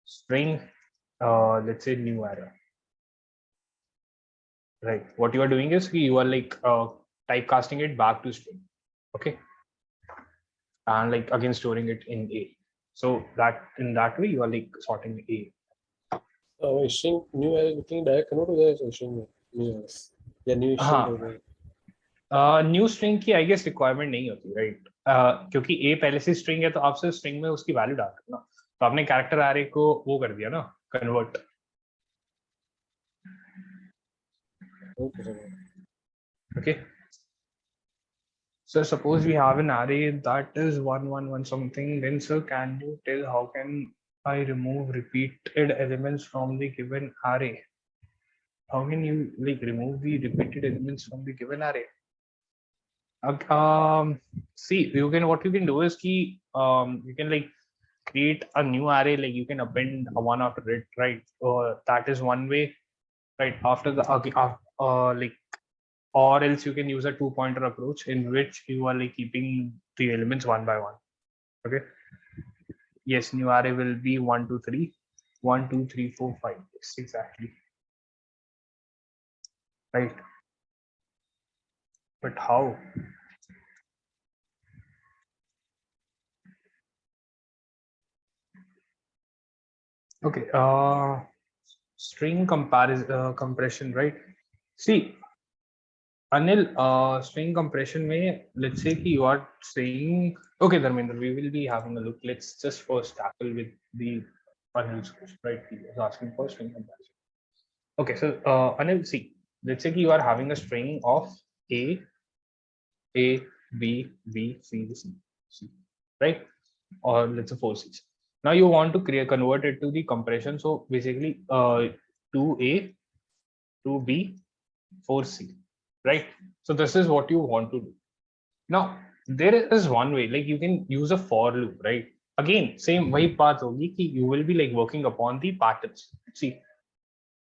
string. Let's say new array. Right. What you are doing is you are like typecasting it back to string. Okay. And like again storing it in A. So that in that way you are like sorting A. String new array लिखेंगे direct convert हो जाएगा string में new या new string हो जाएगा. New string की I guess requirement नहीं होती, राइट? क्योंकि ए पहले से स्ट्रिंग है तो आप सिर्फ स्ट्रिंग में उसकी वैल्यू डाल रहे हो ना, तो आपने कैरेक्टर एरे को वो कर दिया ना, convert. Okay, so suppose we have an array that is 1 1 1 something, then sir can you tell how can I remove repeated elements from the given array? How can you like remove the repeated elements from the given array? See, what you can do is you can like create a new array, like you can append a one after it, right? That is one way, right? After the like, or else you can use a 2-pointer approach in which you are like keeping the elements one by one. Okay, yes, new array will be 1 2 3 1 2 3 4 5. Yes, exactly, right? But how? Okay, string compression, right? See, Anil, string compression may, let's say you are saying, okay, Dharmendra, we will be having a look. Let's just first tackle with the Anil's question, right? He was asking for string compression. Okay, so Anil, see, let's say you are having a string of A, B, B, C, C, right? Or let's say 4 C's. Now you want to convert it to the compression. So basically 2A, 2B, 4C, right? So this is what you want to do. Now there is one way, like you can use a for loop, right? Again, same way path hogi ki you will be like working upon the patterns. See,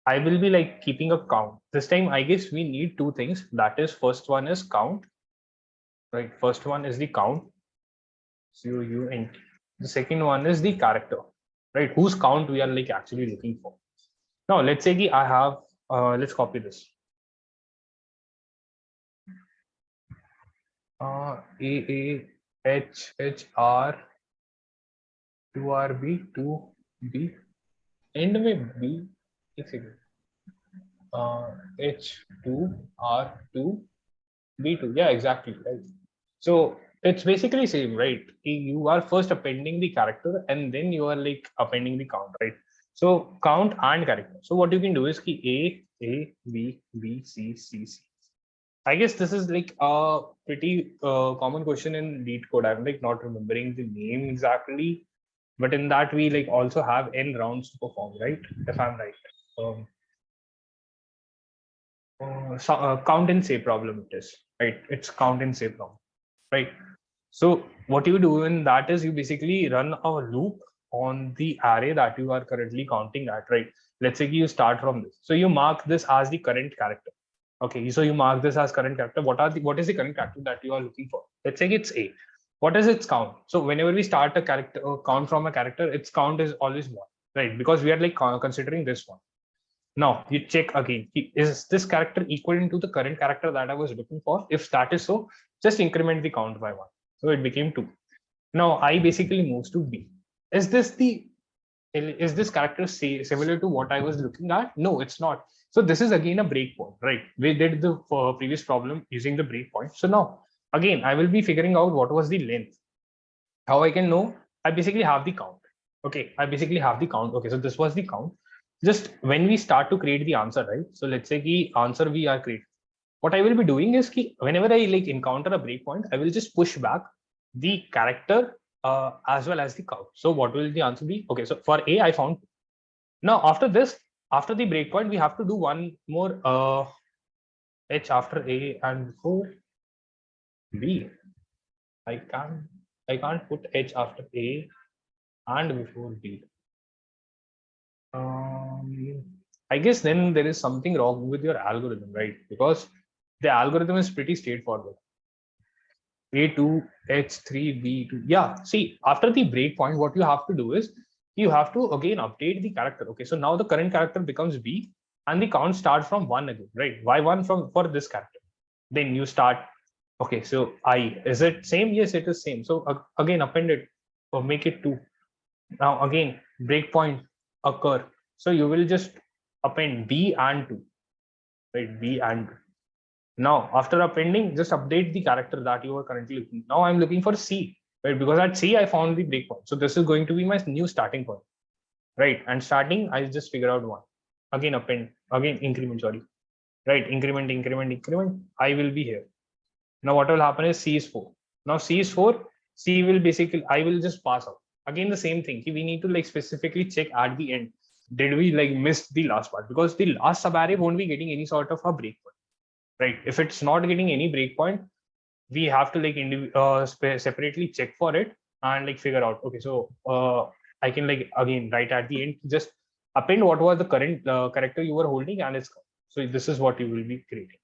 I will be like keeping a count. This time I guess we need two things. That is, first one is count, right? First one is the count. COUNT. The second one is the character, right? Whose count we are like actually looking for. Now let's say I have let's copy this. A H H R 2RB 2B end में B एक second H2R2 B2, yeah, exactly, right. So it's basically same, right? You are first appending the character and then you are like appending the count, right? So count and character. So what you can do is ki A B B C C C. I guess this is like a pretty common question in lead code. I'm like not remembering the name exactly, but in that we like also have n rounds to perform, right? If I'm right. Count and say problem it is, right? It's count and say problem, right? So what you do in that is you basically run a loop on the array that you are currently counting at, right? Let's say you start from this. So you mark this as the current character. Okay, so you mark this as current character. What is the current character that you are looking for? Let's say it's A. What is its count? So whenever we start a character count from a character, its count is always 1, right? Because we are like considering this one. Now you check again, is this character equivalent to the current character that I was looking for? If that is so, just increment the count by 1. So it became 2. Now I basically moves to B. Is this character similar to what I was looking at? No, it's not. So this is again a breakpoint, right? We did the previous problem using the breakpoint. So now again, I will be figuring out what was the length. How I can know? I basically have the count. Okay, I basically have the count. Okay, so this was the count. Just when we start to create the answer, right? So let's say the answer we are creating. What I will be doing is whenever I like encounter a breakpoint, I will just push back the character as well as the count. So what will the answer be? Okay, so for A, I found. Now after this, after the breakpoint, we have to do one more H after A and before B. I can't put H after A and before B. I guess then there is something wrong with your algorithm, right? Because the algorithm is pretty straightforward. A2, H3, B2. Yeah, see, after the breakpoint, what you have to do is you have to again update the character. Okay, so now the current character becomes B and the count starts from 1 again, right? Why 1 for this character? Then you start, okay, so I, is it same? Yes, it is same. So again, append it or make it 2. Now again, breakpoint occur. So you will just append B and 2, right? B and 2. Now, after appending, just update the character that you are currently looking. Now I'm looking for C, right? Because at C, I found the breakpoint. So this is going to be my new starting point, right? And starting, I just figure out 1. Again, append, again, increment, sorry, right? Increment, increment, increment. I will be here. Now what will happen is C is 4. Now C is 4. C will basically, I will just pass out. Again, the same thing. We need to like specifically check at the end. Did we like miss the last part? Because the last subarray won't be getting any sort of a breakpoint, right? If it's not getting any breakpoint, we have to like separately check for it and like figure out. Okay, so I can like again right at the end just append what was the current character you were holding and its count. So this is what you will be creating.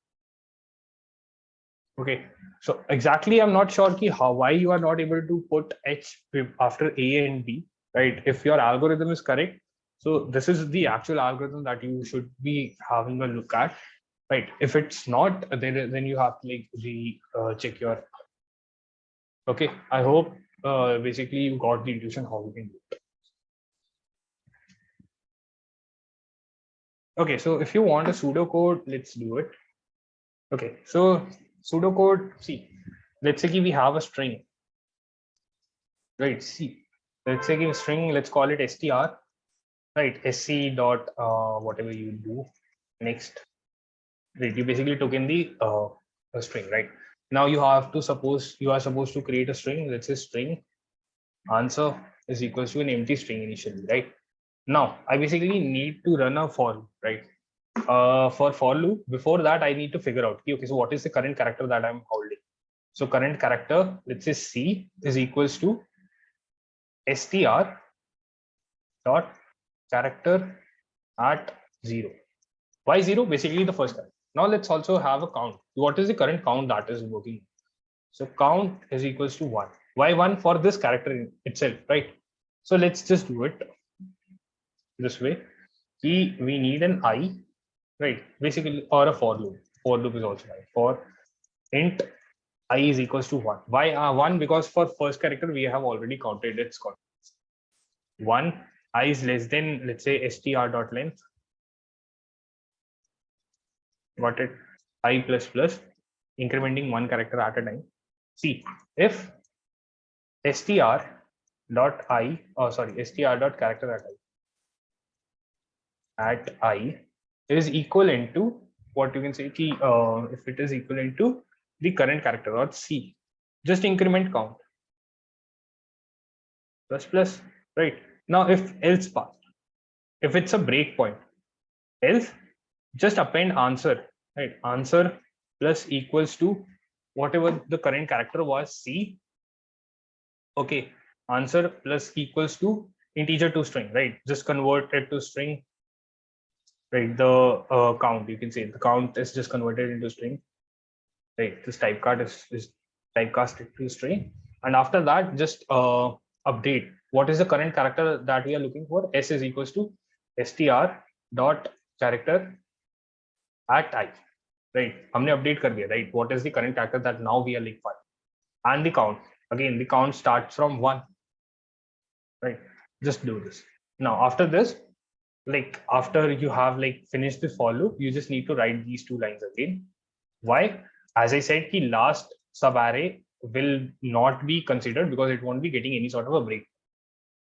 Okay, so exactly I'm not sure why you are not able to put H after A and B, right? If your algorithm is correct, so this is the actual algorithm that you should be having a look at, right? If it's not, then you have to like check your. Okay, I hope basically you got the intuition how we can do it. Okay, so if you want a pseudocode, let's do it. Okay, so pseudocode, see, let's say we have a string, right? See, let's say a string, let's call it str, right? Sc dot whatever you do next, right? You basically took in the a string, right? Now you are supposed to create a string. Let's say string answer is equals to an empty string initially, right? Now I basically need to run a for loop, right? For for loop, before that I need to figure out, okay, so what is the current character that I'm holding? So current character, let's say C is equals to str dot character at 0. Why 0? Basically the first character. Now let's also have a count. What is the current count that is working? So count is equals to 1. Why 1? For this character itself, right? So let's just do it this way. We need an I right? Basically, or a for loop. For loop is also right. For int I is equals to 1. Why 1? Because for first character we have already counted its contents. 1, I is less than, let's say, str.length. Got it? I plus plus, incrementing one character at a time. See, if str dot I, oh sorry, str dot character at I is equivalent to what you can say ki, if it is equivalent to the current character or C, just increment count plus plus, right? Now if else part, if it's a breakpoint, else just append answer, right? Answer plus equals to whatever the current character was, C. Okay, answer plus equals to integer to string, right? Just convert it to string, right? The count, you can say the count is just converted into string, right? This typecast is typecast to string, and after that just update what is the current character that we are looking for. S is equals to str dot character at I, right? हमने update कर दिया, right? What is the current character that now we are looking for, and the count, again the count starts from 1, right? Just do this. Now after this, like after you have like finished this for loop, you just need to write these two lines again. Why? As I said, the last sub array will not be considered because it won't be getting any sort of a break.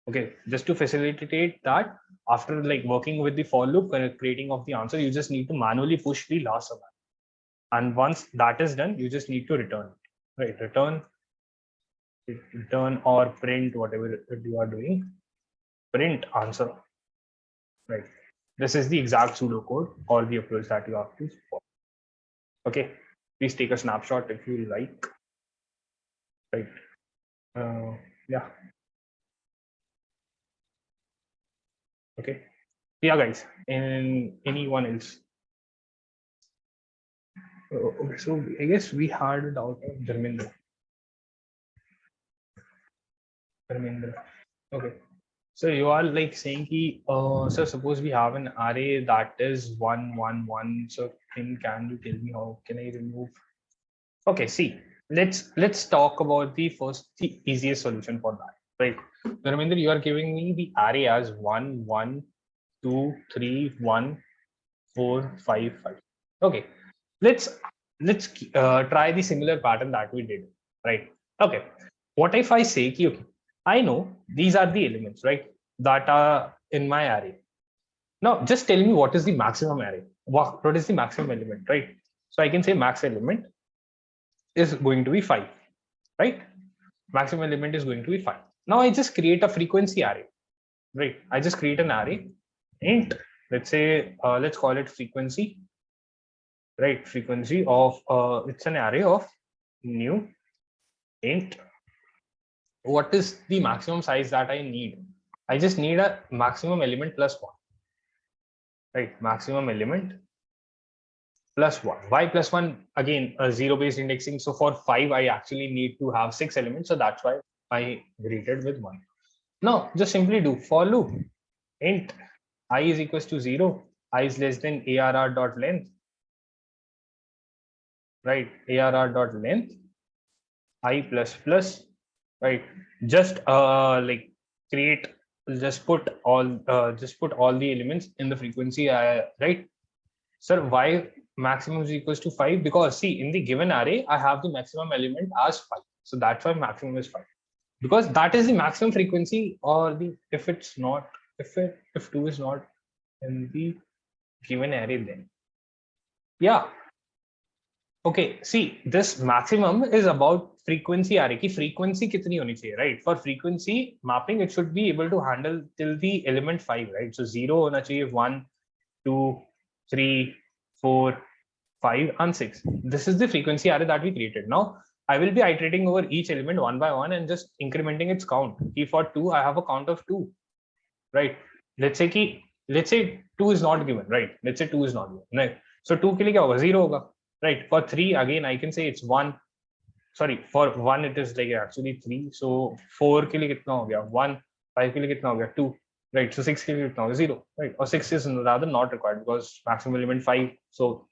Okay, just to facilitate that, after like working with the for loop, creating of the answer, you just need to manually push the last sub array. And once that is done, you just need to return, right? Return or print, whatever you are doing, print answer, right? This is the exact pseudocode or the approach that you have to follow. Okay, please take a snapshot if you like, right? Yeah. Okay. Yeah, guys. And anyone else? Okay, so I guess we had it out of Dharmendra. Okay. So you are like saying ki, so suppose we have an array that is 1, 1, 1. So can you tell me how can I remove? Okay, see, let's talk about the easiest solution for that, right? Dharmendra, you are giving me the array as 1, 1, 2, 3, 1, 4, 5, 5. Okay, let's try the similar pattern that we did, right? Okay, what if I say ki, okay, I know these are the elements, right, that are in my array. Now just tell me what is the maximum array, what is the maximum element, right? So I can say max element is going to be 5, right? Maximum element is going to be 5. Now I just create a frequency array, right? I just create an array int, let's say let's call it frequency, right? Frequency of it's an array of new int. What is the maximum size that I need? I just need a maximum element plus 1, right? Maximum element plus 1. Why plus 1? Again, a zero based indexing. So for 5 I actually need to have 6 elements, so that's why I greeted with 1. Now just simply do for loop int I is equals to 0, I is less than arr dot length, right? Arr dot length I plus plus, right? Just like create, just put all the elements in the frequency, right? Sir, why maximum is equals to 5? Because see, in the given array I have the maximum element as 5, so that's why maximum is 5, because that is the maximum frequency. Or the if it's not, if 2 is not in the given array, then yeah. Okay, see, this maximum is about frequency array ki frequency kitni honi chahiye, right? For frequency mapping, it should be able to handle till the element 5, right? So 0 hona chahiye, 1, 2, 3, 4, 5 and 6. This is the frequency array that we created. Now I will be iterating over each element one by one and just incrementing its count. If for 2 I have a count of 2, right? Let's say 2 is not given, right? Let's say 2 is not given, right? So 2 ke liye kya hoga? 0 hoga, right? For 3 again I can say it's 1. Sorry, for 1 it is like actually 3. So 4 ke liye kitna ho gaya? 1. 5 ke liye kitna ho gaya? 2. right? So 6 now is 0, right? Or 6 is rather not required because maximum element 5. So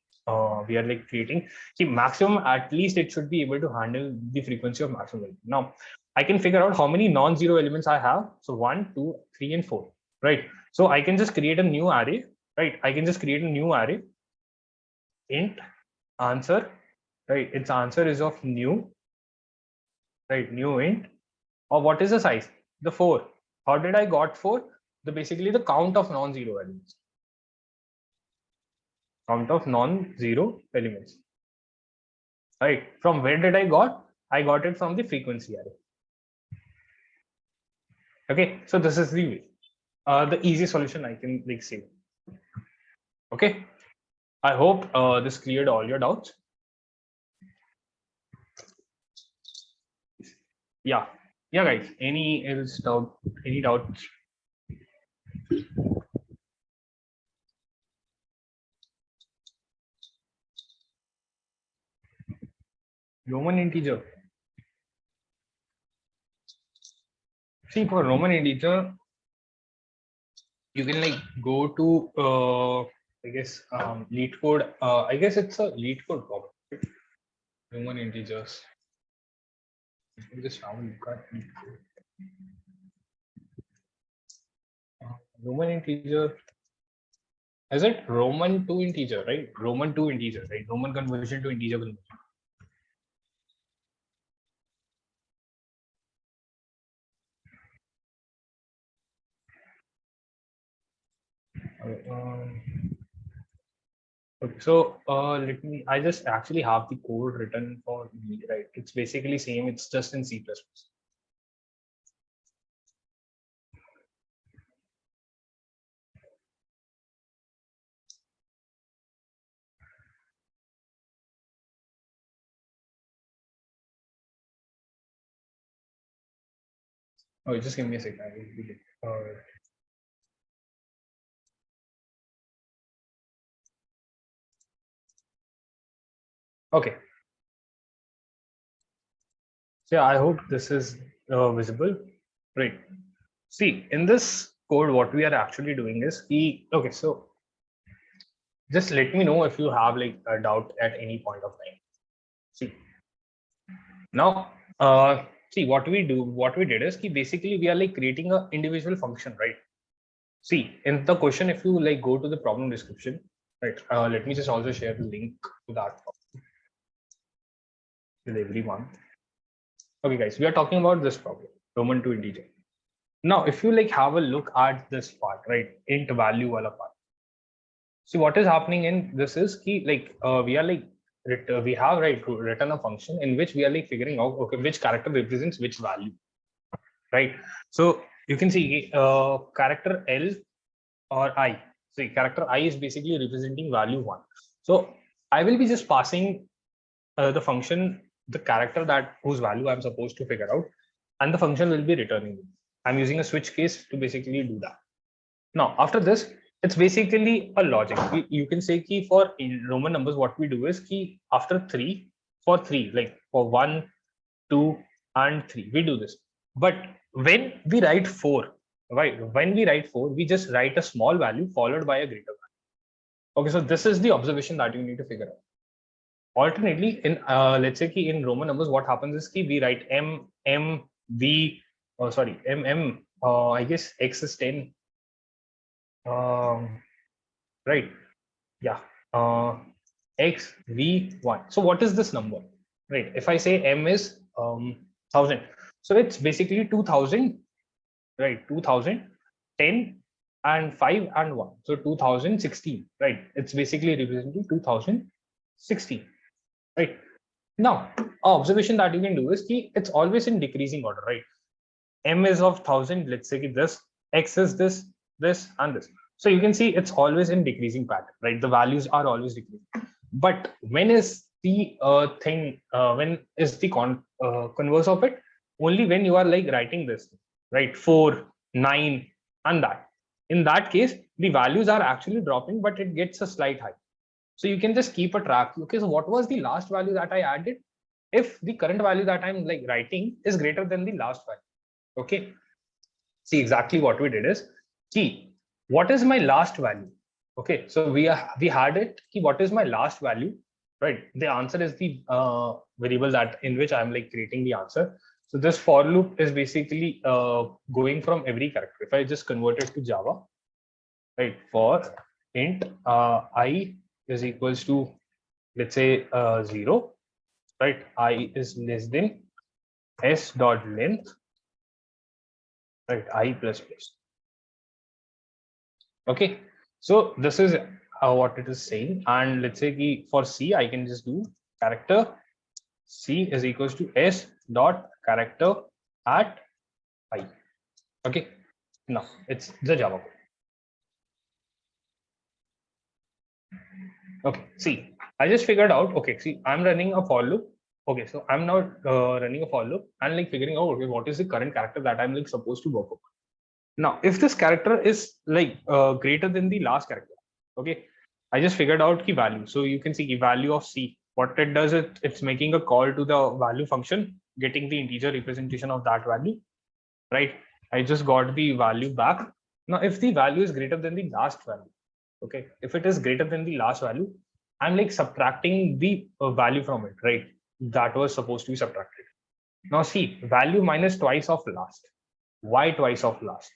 we are like creating the maximum, at least it should be able to handle the frequency of maximum element. Now I can figure out how many non-zero elements I have. So 1, 2, 3, and 4, right? So I can just create a new array, right? I can just create a new array, int answer, right? Its answer is of new, right? New int, or what is the size? The 4. How did I got 4? Basically the count of non-zero elements. Count of non-zero elements. Right. From where did I got? I got it from the frequency array. Okay. So this is the way. The easy solution I can like say. Okay. I hope this cleared all your doubts. Yeah. Yeah, guys. Any else doubt? Any doubts? Roman integer. See, for Roman integer, you can like go to I guess lead code. I guess it's a lead code problem. Roman integers. Let me just have a look at lead code. Roman integer. Is it Roman to integer, right? Roman to integer, right? Roman conversion to integer conversion. Okay, so let me. I just actually have the code written for me, right? It's basically same. It's just in C++. Oh, just give me a second. I will be okay. So yeah, I hope this is visible, right? See, in this code, what we are actually doing is okay. So just let me know if you have like a doubt at any point of time. See, now see what we did is basically we are like creating an individual function, right? See, in the question, if you like go to the problem description, right? Let me just also share the link to that with everyone. Okay, guys, we are talking about this problem, Roman to integer. Now, if you like have a look at this part, right? Int value wala part. See what is happening in this is key like we are like we have written a function in which we are like figuring out okay which character represents which value, right? So you can see character L or I. See, character I is basically representing value 1. So I will be just passing the function the character that whose value I'm supposed to figure out, and the function will be returning. I'm using a switch case to basically do that. Now after this, it's basically a logic. You can say key for in Roman numbers, what we do is key after 3 for 3, like for 1, 2, and 3, we do this. But when we write 4, right? When we write 4, we just write a small value followed by a greater value. Okay, so this is the observation that you need to figure out. Alternately, in let's say key in Roman numbers, what happens is key we write M, V, sorry, M, I guess X is 10. Right, yeah, X, V, 1. So what is this number, right? If I say M is 1000, so it's basically 2000, right? 2000, 10, and 5 and 1. So 2016, right? It's basically representing 2016, right? Now, observation that you can do is key, it's always in decreasing order, right? M is of 1000, let's say this, X is this, and this. So you can see it's always in decreasing pattern, right? The values are always decreasing. But when is the when is the converse of it? Only when you are like writing this, right? 4, 9, and that. In that case, the values are actually dropping, but it gets a slight high. So you can just keep a track. Okay, so what was the last value that I added? If the current value that I'm like writing is greater than the last value, okay. See, exactly what we did is See, what is my last value? Okay, so we had it. What is my last value? Right. The answer is the variable that in which I'm like creating the answer. So this for loop is basically going from every character. If I just convert it to Java, right? For int I is equals to, let's say 0, right? I is less than s dot length, right? I plus plus. Okay, so this is what it is saying. And let's say for C, I can just do character C is equals to s dot character at I. Okay, now it's the Java code. Okay, see, I just figured out. Okay, see, I'm running a for loop. Okay, so I'm now running a for loop and like figuring out, okay, what is the current character that I'm like supposed to work on. Now, if this character is like greater than the last character, okay, I just figured out the value. So you can see the value of C. What it does is it's making a call to the value function, getting the integer representation of that value, right? I just got the value back. Now, if the value is greater than the last value, okay, if it is greater than the last value, I'm like subtracting the value from it, right? That was supposed to be subtracted. Now, see, value minus twice of last. Why twice of last?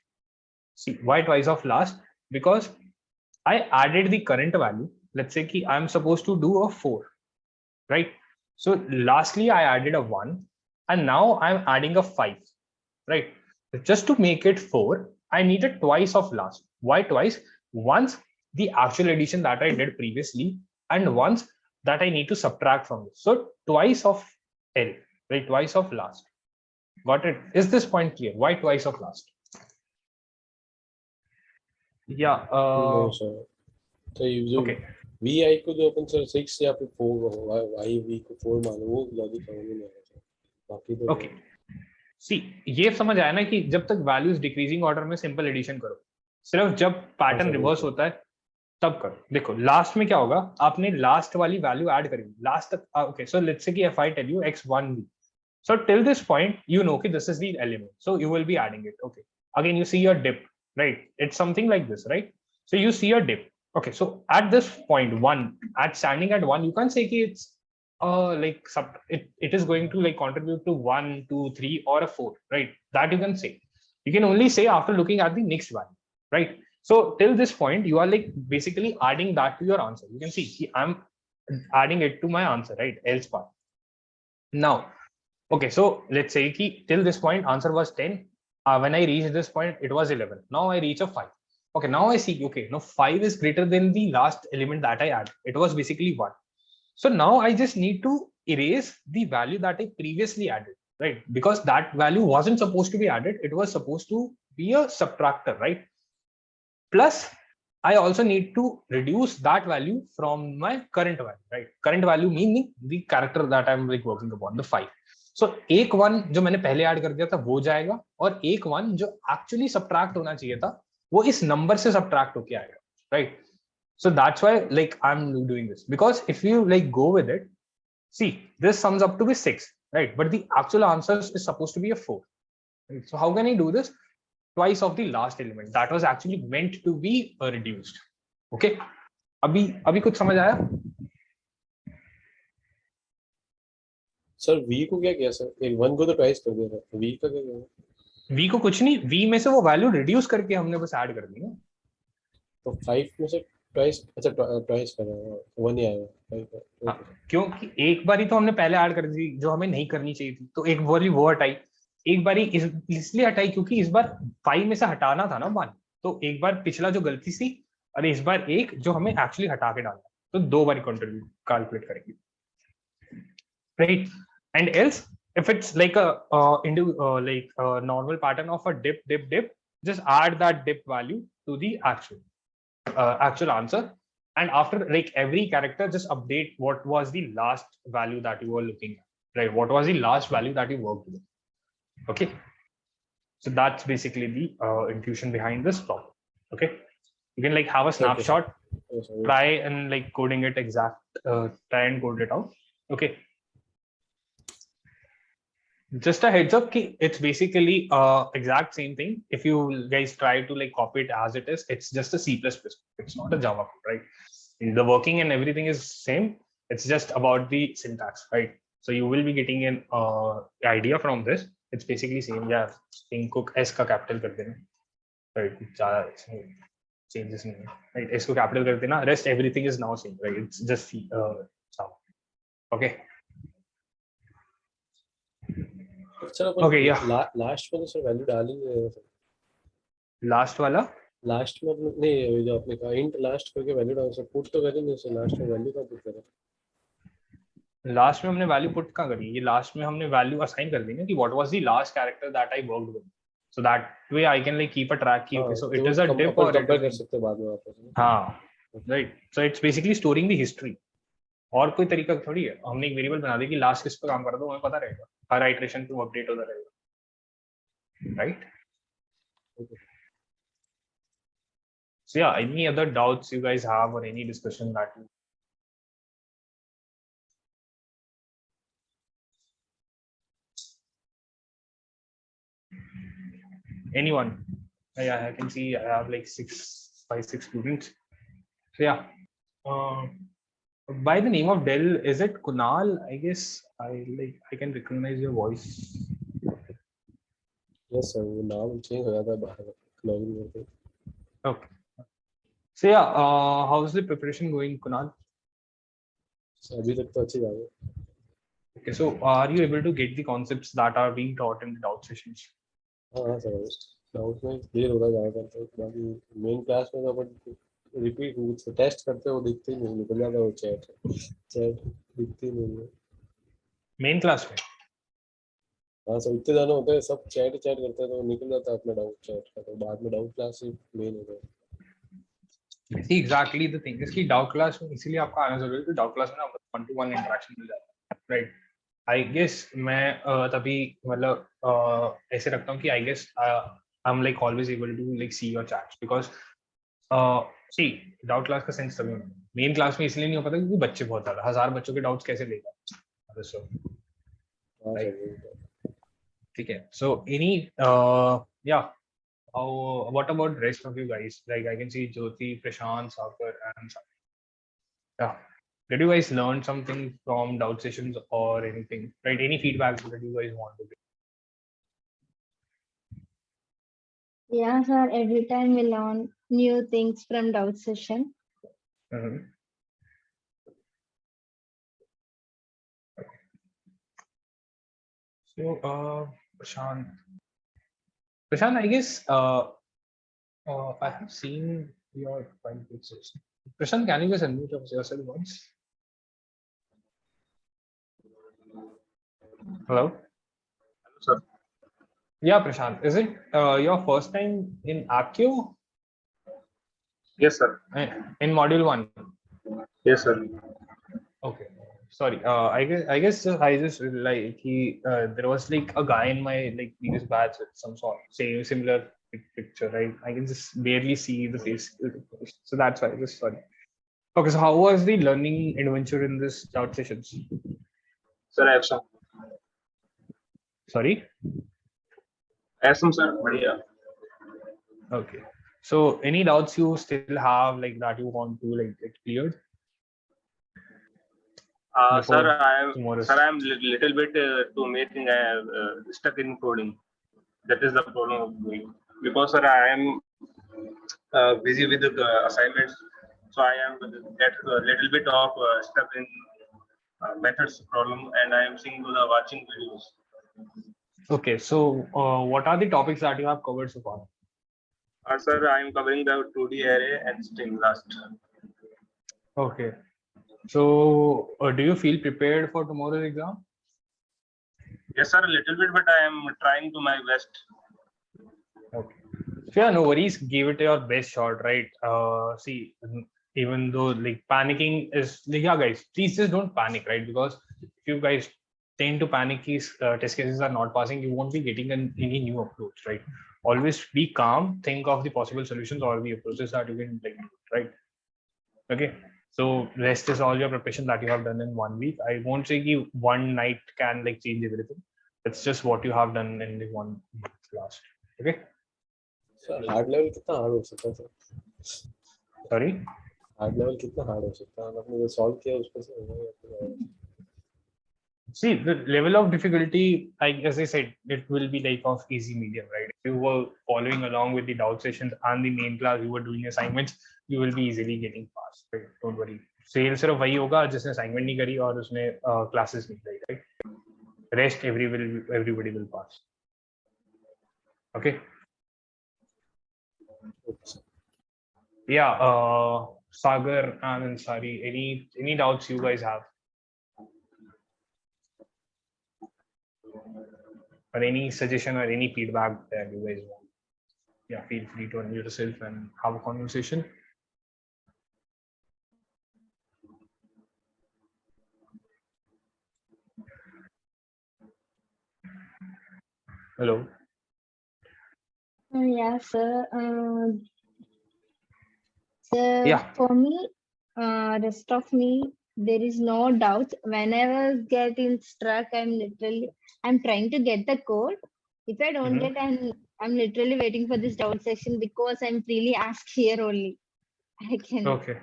See, why twice of last? Because I added the current value. Let's say ki I'm supposed to do a 4, right? So lastly, I added a 1 and now I'm adding a 5, right? Just to make it 4, I needed twice of last. Why twice? Once the actual addition that I did previously and once that I need to subtract from this. So twice of L, right? Twice of last. Got it? Is this point clear? Why twice of last? Yeah. No, sir. So you Okay. vi को जो अपन sir 6 या फिर 4 y v को 4 मानो वो logic समझ में नहीं आया सर. बाकी तो ओके सी ये समझ आया ना कि जब तक वैल्यूज डिक्रीजिंग ऑर्डर में सिंपल एडिशन करो, सिर्फ जब पैटर्न रिवर्स होता है तब करो. देखो लास्ट में क्या होगा, आपने लास्ट वाली वैल्यू ऐड करी लास्ट तक. ओके सो लेट्स से कि if I tell you x1b, so till this point you know कि this is the element, so you will be adding it. Okay, again you see your dip, right? It's something like this, right? So you see your dip. Okay, so at this point 1, at standing at 1, you can't say कि it's like it is going to like contribute to 1, 2, 3 or a 4, right? That you can say. You can only say after looking at the next value, right? So till this point you are like basically adding that to your answer. You can see I'm adding it to my answer, right? Else part. Now, okay, so let's say ki till this point answer was 10. When I reached this point it was 11. Now I reach a 5. Okay, now I see, okay, now 5 is greater than the last element that I added. It was basically 1. So now I just need to erase the value that I previously added, right? Because that value wasn't supposed to be added. It was supposed to be a subtractor, right? Plus, I also need to reduce that value from my current value, right? Current value meaning the character that I'm like working upon, the 5. So एक 1 जो मैंने पहले add कर दिया था वो जाएगा और एक 1 जो एक्चुअली सब्ट्रैक्ट होना चाहिए था वो इस नंबर से सब्ट्रैक्ट होके आएगा, right? So that's why like I'm doing this, because if you like go with it, see this sums up to be 6, right? But the actual answer is supposed to be a 4, right? So how can I do this? Twice of the last element that was actually meant to be reduced. Okay, अभी कुछ समझ आया? Sir v को क्या किया sir? एक 1 को तो ट्वाइस कर दिया था, v का क्या किया? v को कुछ नहीं, v में से वो वैल्यू रिड्यूस करके हमने बस ऐड कर दी ना. तो 5 में से ट्वाइस, अच्छा ट्वाइस कर रहा है, 1 ही आएगा. क्योंकि एक बारी तो हमने पहले ऐड कर दी जो हमें नहीं करनी चाहिए थी, तो एक बारी वो हटाई, एक बारी इसलिए हटाई क्योंकि इस बार 5 में से हटाना था ना 1, तो एक बार पिछला जो गलती थी और इस बार एक जो हमें एक्चुअली हटा के डालना, तो 2 बारी कंट्रीब्यूट कैलकुलेट करेंगे, right? And else if it's like a normal pattern of a dip, just add that dip value to the actual answer, and after like every character just update what was the last value that you were looking at, right? What was the last value that you worked with. Okay, so that's basically the intuition behind this problem. Okay, you can like have a snapshot, try and like coding it exact, try and code it out. Okay, Just a heads up, it's basically exact same thing. If you guys try to like copy it as it is, it's just a C++. It's not a Java code, right? The working and everything is same. It's just about the syntax, right? So you will be getting an idea from this. It's basically same. Yeah, Spring Cook S का capital कर देना, right? ज़्यादा इसमें changes नहीं है, right? S को capital कर देना. Rest everything is now same, right? It's just Java. Okay. Sir upon Okay, yeah. Last में तो सर वैल्यू डाल ही नहीं सर। लास्ट वाला लास्ट में अपने नहीं जो आपने कहा इंट लास्ट करके वैल्यू डाल सर पुट तो करें नहीं सर लास्ट में वैल्यू का पुट करें। लास्ट में हमने वैल्यू पुट कहाँ करी? ये लास्ट में हमने वैल्यू असाइन कर दी ना कि what was the last character that I worked with, so that way I can like keep a track की okay so it is a dip और कंपेयर कर सकते हैं बाद में वापस। हाँ right, so it's basically storing the history. और कोई तरीका थोड़ी है, हमने एक वेरिएबल बना दी कि लास्ट किस पे काम कर रहा है, हमें पता रहेगा, हर आइटरेशन पे अपडेट होता रहेगा, right? So yeah, any other doubts you guys have or any discussion that you... Anyone? Yeah, I can see I have like 5-6 students. So yeah, by the name of Dell, is it Kunal? I guess I can recognize your voice. Yes sir, वो नाम change हो जाता है बाहर login करते। Okay. So yeah, how's the preparation going, Kunal? अभी तक तो अच्छी जा रही है। Okay, so are you able to get the concepts that are being taught in the doubt sessions? हाँ सर, डाउट में क्लियर होता जाएगा तो बाकी मेन क्लास में तो अपन रिपीट वो टेस्ट करते हैं वो दिखते ही नहीं, निकल जाता है वो चैट दिखती नहीं है मेन क्लास में। हाँ सर, इतने जाना होता है सब चैट करते हैं तो निकल जाता है अपना डाउट चैट का, तो बाद में डाउट क्लास ही मेन होता है। See, exactly the thing is कि डाउट क्लास में इसीलिए आपका आना जरूरी है कि डाउट क्लास में आपको 1-to-1 इंटरेक्शन मिल जाता है, राइट? आई गेस मैं तभी मतलब ऐसे रखता हूँ कि I guess I am like always able to like see your chats because see doubt class का सेंस तभी मेन क्लास में इसलिए नहीं हो पाता क्योंकि बच्चे बहुत ज्यादा, 1000 बच्चों के डाउट्स कैसे लेगा, ठीक है? सो एनी या what about rest of you guys? Like I can see Jyoti, Prashant, Sagar, and yeah. Did you guys learn something from doubt sessions or anything? Right? Any feedback that you guys want to give? Yeah, sir. Every time we learn new things from doubt session. Mm-hmm. So, Prashant, I guess I have seen your file pictures. Prashant, can you just unmute yourself once? Hello? Sir. Yeah, Prashant, is it your first time in AppQ? Yes, sir. In module 1? Yes, sir. Okay. Sorry. I guess I just like there was like a guy in my like previous batch with some sort same similar picture, right? I can just barely see the face, so that's why. Just sorry. Okay, so how was the learning adventure in this doubt sessions? Sir, I have some. Sorry. I have some, sir. Badhiya. Okay. So any doubts you still have like that you want to like get cleared? Sir, I am little bit to making stuck in coding. That is the problem of doing, because sir I am busy with the assignments, so I am get a little bit of stuck in methods problem, and I am seeing the watching videos. Okay, so what are the topics that you have covered so far? Sir, I am covering the 2D array and string last. Okay. So, do you feel prepared for tomorrow's exam? Yes, sir, a little bit, but I am trying to my best. Okay. So yeah, no worries. Give it your best shot, right? See, even though like panicking is like, yeah, guys, please just don't panic, right? Because if you guys tend to panic, test cases are not passing, you won't be getting any new approach, right? Always be calm. Think of the possible solutions or the approaches that you can like, right? Okay. So rest is all your preparation that you have done in 1 week. I won't say one night can like change everything. It's just what you have done in the one class. Okay. Sir hard level कितना hard हो सकता है sir? Sorry. Hard level कितना hard हो सकता है? आपने जो सॉल्व किया उस पर से होगा या फिर See, the level of difficulty, as I said, it will be like of easy medium, right? If you were following along with the doubt sessions and the main class, you were doing assignments, you will be easily getting past, right? Don't worry. Sale सिर्फ वही होगा जिसने assignment नहीं करी और उसने classes नहीं करी, right? Rest everybody will pass. Okay. Yeah. Sagar and Ansari, any doubts you guys have? Or any suggestion or any feedback that you guys want? Yeah, feel free to unmute yourself and have a conversation. Hello. Yeah, sir. So Yeah. for me, rest of me, there is no doubt. Whenever getting struck, I'm trying to get the code. If I don't Mhm. get, I'm literally waiting for this doubt section because I'm freely asked here only. I can. Okay.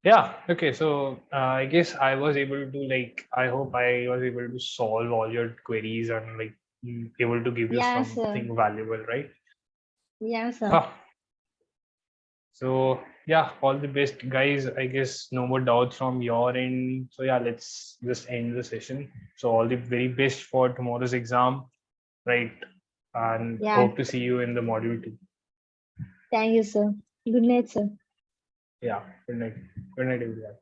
Yeah. Okay. So I guess I was able to I hope I was able to solve all your queries and able to give you Yeah, sir. something valuable, right? Yeah, sir. Ah. So yeah, all the best, guys. I guess no more doubts from your end. So yeah, let's just end the session. So all the very best for tomorrow's exam, right? And Yeah. hope to see you in the module 2. Thank you, sir. Good night, sir. Yeah. Good night. Good night, everyone.